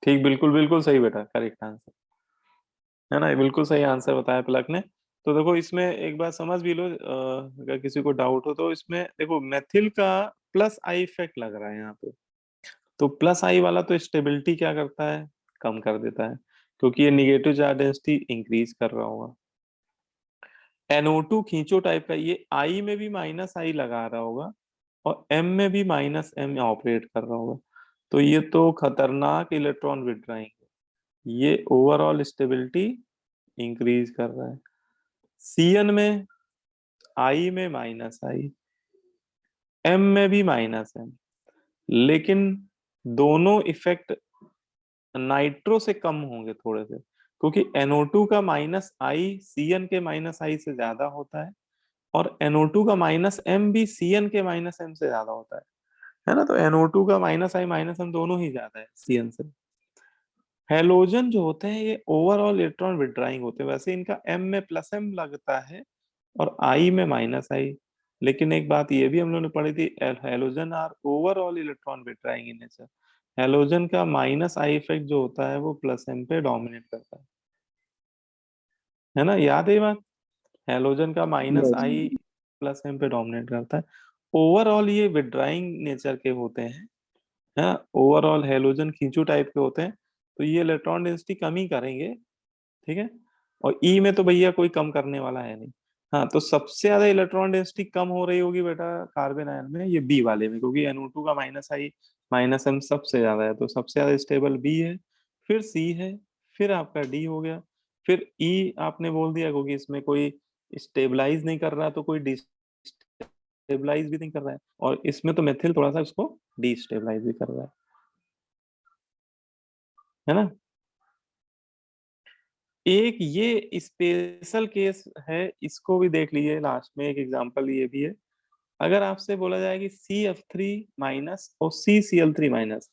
ठीक, बिल्कुल बिल्कुल सही बेटा, करेक्ट आंसर है ना, ये बिल्कुल सही आंसर बताया पलक ने। तो देखो इसमें एक बात समझ भी लो, अगर किसी को डाउट हो तो इसमें देखो मेथिल का प्लस आई इफेक्ट लग रहा है यहाँ पे। तो प्लस आई वाला तो स्टेबिलिटी क्या करता है, कम कर देता है, क्योंकि ये निगेटिव चार्ज डेंसिटी इंक्रीज कर रहा होगा। NO2 खींचो टाइप का, ये आई में भी माइनस आई लगा रहा होगा और एम में भी माइनस एम ऑपरेट कर रहा होगा। तो ये तो खतरनाक इलेक्ट्रॉन विड्रॉइंग, ये ओवरऑल स्टेबिलिटी इंक्रीज कर रहा है। सीएन में आई में माइनस आई, एम में भी माइनस एम, लेकिन दोनों इफेक्ट नाइट्रो से कम होंगे थोड़े से, क्योंकि NO2 का माइनस आई सीएन के माइनस आई से ज्यादा होता है और NO2 का माइनस एम भी सीएन के माइनस एम से ज्यादा होता है ना। तो NO2 का माइनस आई माइनस एम दोनों ही ज्यादा है सीएन से। हेलोजन जो होते हैं ये ओवरऑल इलेक्ट्रॉन विड्राइंग होते हैं, वैसे इनका एम में प्लस एम लगता है और आई में माइनस आई, लेकिन एक बात ये भी हम लोगों ने पढ़ी थी, halogen are overall electron withdrawing in nature. Halogen का माइनस आई इफेक्ट जो होता है वो प्लस एम पे डोमिनेट करता है ना, याद है ये बात। हेलोजन का माइनस Yes. आई प्लस एम पे डोमिनेट करता है। ओवरऑल ये विड्राइंग नेचर के होते हैं, है ना। ओवरऑल हेलोजन खींचू टाइप के होते हैं, तो ये इलेक्ट्रॉन डेंसिटी कम ही करेंगे, ठीक है। और ई में तो भैया कोई कम करने वाला है नहीं। हाँ, तो सबसे ज्यादा इलेक्ट्रॉन डेंसिटी कम हो रही होगी बेटा कार्बन आयन में, ये बी वाले में, क्योंकि NO2 का माइनस आई माइनस एम सबसे ज्यादा है, तो सबसे ज्यादा स्टेबल बी है, फिर सी है, फिर आपका डी हो गया, फिर ई आपने बोल दिया क्योंकि इसमें कोई स्टेबलाइज नहीं कर रहा तो कोई डिस्टेबलाइज भी नहीं कर रहा है, और इसमें तो मेथिल थोड़ा सा उसको डिस्टेबलाइज भी कर रहा है ना। एक ये स्पेशल केस है, इसको भी देख लीजिए, लास्ट में एक एग्जांपल ये भी है। अगर आपसे बोला जाए कि CF3 माइनस और CCl3 माइनस,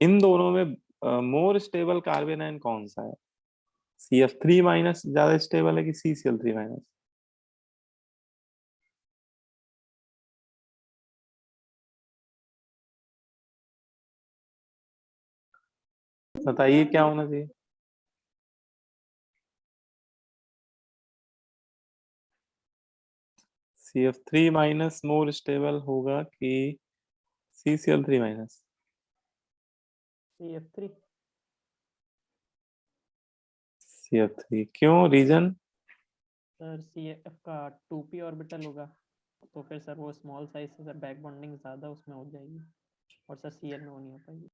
इन दोनों में मोर स्टेबल कार्बन आयन कौन सा है, CF3 माइनस ज्यादा स्टेबल है कि CCl3 माइनस। बताइए क्या होना चाहिए। CF3 माइनस मोर स्टेबल होगा कि CCl3 माइनस। CF3. CF3 क्यों, रीजन। सर CF का 2p ऑर्बिटल होगा। तो फिर सर वो स्मॉल साइज से सर बैक बॉन्डिंग ज़्यादा उसमें हो जाएगी और सर Cl में वो नहीं हो पाएगी।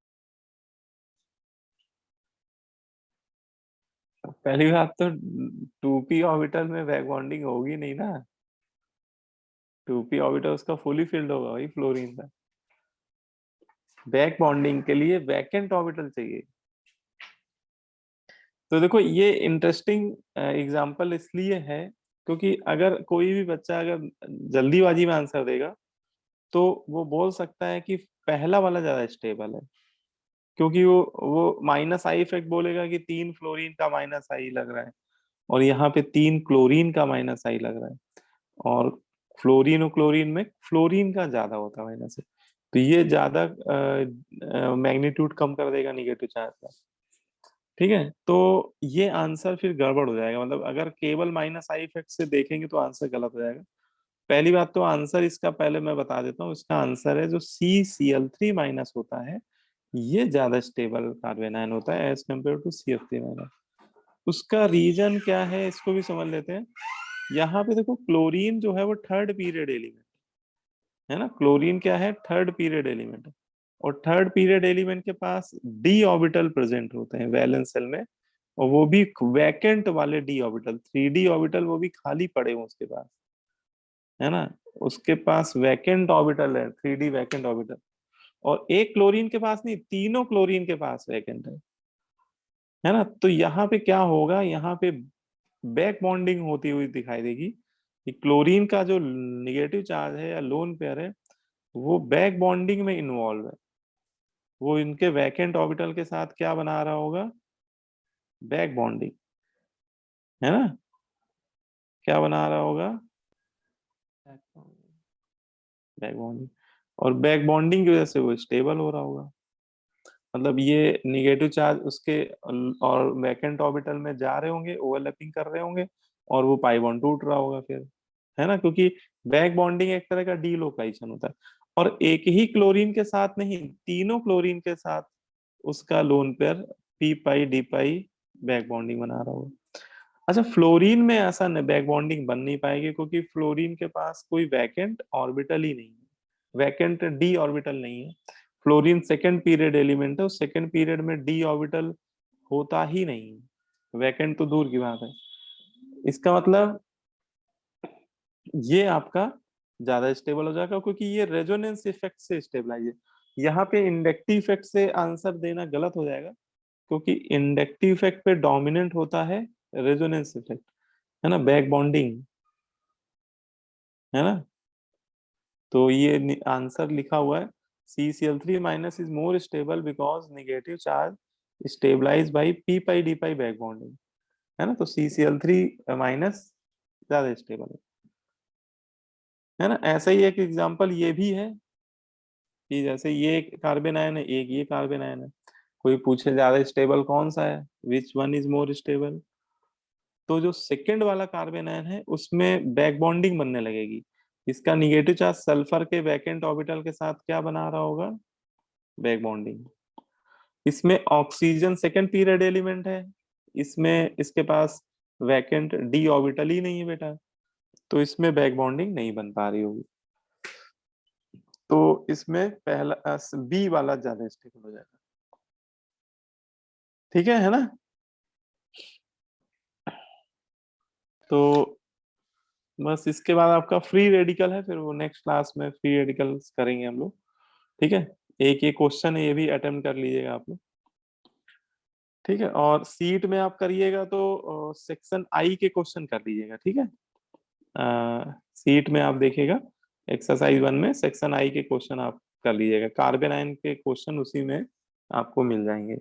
पहली बात तो 2p ऑर्बिटल में बैक बॉन्डिंग होगी नहीं ना, 2p ऑर्बिटल उसका फुली फिल्ड होगा वही फ्लोरीन का। बैक बॉन्डिंग के लिए वैकेंट ऑर्बिटल चाहिए। तो देखो ये इंटरेस्टिंग एग्जांपल इसलिए है क्योंकि अगर कोई भी बच्चा अगर जल्दीबाजी में आंसर देगा तो वो बोल सकता है कि पहला वाला ज्यादा स्टेबल है, क्योंकि वो माइनस आई इफेक्ट बोलेगा कि 3 फ्लोरीन का माइनस आई लग रहा है और यहाँ पे 3 क्लोरीन का माइनस आई लग रहा है, और फ्लोरीन और क्लोरीन में फ्लोरीन का ज्यादा होता है माइनस से, तो ये ज्यादा मैग्नीट्यूड कम कर देगा निगेटिव चार्ज का। ठीक है, तो ये आंसर फिर गड़बड़ हो जाएगा, मतलब अगर केवल माइनस आई इफेक्ट से देखेंगे तो आंसर गलत हो जाएगा। पहली बात तो आंसर इसका पहले मैं बता देता हूँ, इसका आंसर है जो CCl3 माइनस होता है, ये ज्यादा स्टेबल कार्बन आयन होता है as compared to CF3 minus. उसका रीजन क्या है इसको भी समझ लेते हैं। यहाँ पे देखो क्लोरीन जो है वो थर्ड पीरियड एलिमेंट है ना, क्लोरीन क्या है, थर्ड पीरियड एलिमेंट है, और थर्ड पीरियड एलिमेंट के पास डी ऑर्बिटल प्रेजेंट होते हैं वैलेंस शेल में, और वो भी वैकेंट वाले डी ऑर्बिटल, 3D ऑर्बिटल वो भी खाली पड़े हैं उसके पास, है ना, उसके पास वैकेंट ऑर्बिटल है, 3D वैकेंट ऑर्बिटल, और एक क्लोरीन के पास नहीं, तीनों क्लोरीन के पास वैकेंट है ना। तो यहाँ पे क्या होगा, यहाँ पे बैक बॉन्डिंग होती हुई दिखाई देगी कि क्लोरीन का जो निगेटिव चार्ज है या लोन पेयर है वो बैक बॉन्डिंग में इन्वॉल्व है, वो इनके वैकेंट ऑर्बिटल के साथ क्या बना रहा होगा, बैक बॉन्डिंग, है ना, क्या बना रहा होगा, बैक बॉन्डिंग, और बैक बॉन्डिंग की वजह से वो स्टेबल हो रहा होगा, मतलब ये निगेटिव चार्ज उसके और वैकेंट ऑर्बिटल में जा रहे होंगे, ओवरलैपिंग कर रहे होंगे, और वो पाई बॉन्ड टूट रहा होगा फिर, है ना, क्योंकि बैक बॉन्डिंग एक तरह का डीलोकेशन होता है, और एक ही क्लोरीन के साथ नहीं, तीनों क्लोरीन के साथ उसका lone pair P pi d pi back bonding बना रहा होगा। अच्छा, फ्लोरीन में ऐसा बैक बॉन्डिंग बन नहीं पाएगी क्योंकि फ्लोरीन के पास कोई वैकेंट ऑर्बिटल ही नहीं है, वैकेंट डी ऑर्बिटल नहीं है, फ्लोरीन सेकेंड पीरियड एलिमेंट है, उस सेकेंड पीरियड में डी ऑर्बिटल होता ही नहीं है, वैकेंट तो दूर की बात है। इसका मतलब ये आपका ज्यादा स्टेबल हो जाएगा क्योंकि ये रेजोनेंस इफेक्ट से स्टेबलाइज है। यहाँ पे इंडक्टिव इफेक्ट से आंसर देना गलत हो जाएगा क्योंकि इंडक्टिव इफेक्ट पे डोमिनेंट होता है रेजोनेंस इफेक्ट, है ना, बैक बॉन्डिंग, है ना, तो ये आंसर लिखा हुआ है CCl3 minus is more stable because negative charge stabilize by p pi d pi back bonding, है ना, तो CCl3 माइनस ज्यादा स्टेबल है ना। ऐसा ही एक एग्जांपल ये भी है कि जैसे ये एक कार्बन आयन है, एक ये कार्बन आयन है, कोई पूछे ज्यादा स्टेबल कौन सा है, which one is more stable, तो जो सेकंड वाला कार्बन आयन है उसमें बैक बॉन्डिंग बनने लगेगी, इसका निगेटिव चार्ज सल्फर के वैकेंट ऑर्बिटल के साथ क्या बना रहा होगा, बैक बॉन्डिंग। इसमें ऑक्सीजन सेकंड पीरियड एलिमेंट है, इसमें इसके पास वैकेंट डी ऑर्बिटल ही नहीं है बेटा, तो इसमें बैक बॉन्डिंग नहीं बन पा रही होगी, तो इसमें पहला बी वाला ज्यादा स्टेबल हो जाएगा। ठीक है ना, तो बस इसके बाद आपका फ्री रेडिकल है, फिर वो नेक्स्ट क्लास में फ्री रेडिकल्स करेंगे हम लोग। ठीक है, एक ये क्वेश्चन है, ये भी अटेम्प्ट कर लीजिएगा आप लोग। ठीक है, और सीट में आप करिएगा तो सेक्शन आई के क्वेश्चन कर लीजिएगा। ठीक है, सीट में आप देखिएगा एक्सरसाइज 1 में सेक्शन आई के क्वेश्चन आप कर लीजिएगा, कार्बन आयन के क्वेश्चन उसी में आपको मिल जाएंगे।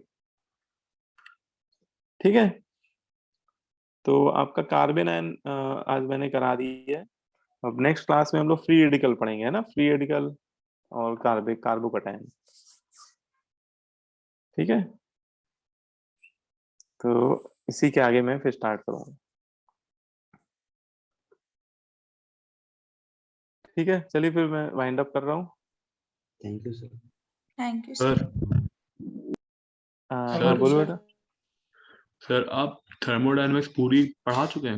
ठीक है, तो आपका कार्बन आयन आज मैंने करा दी है। अब नेक्स्ट क्लास में हम लोग फ्री रेडिकल पढ़ेंगे, है ना, फ्री रेडिकल और कार्बोकैटायन। ठीक है, तो इसी के आगे मैं फिर स्टार्ट करूंगा। ठीक है, चलिए फिर मैं वाइंड अप कर रहा हूँ। Thank you sir. Thank you sir sir. हाँ सर बोलो बेटा। सर आप थर्मोडायनेमिक्स पूरी पढ़ा चुके हैं?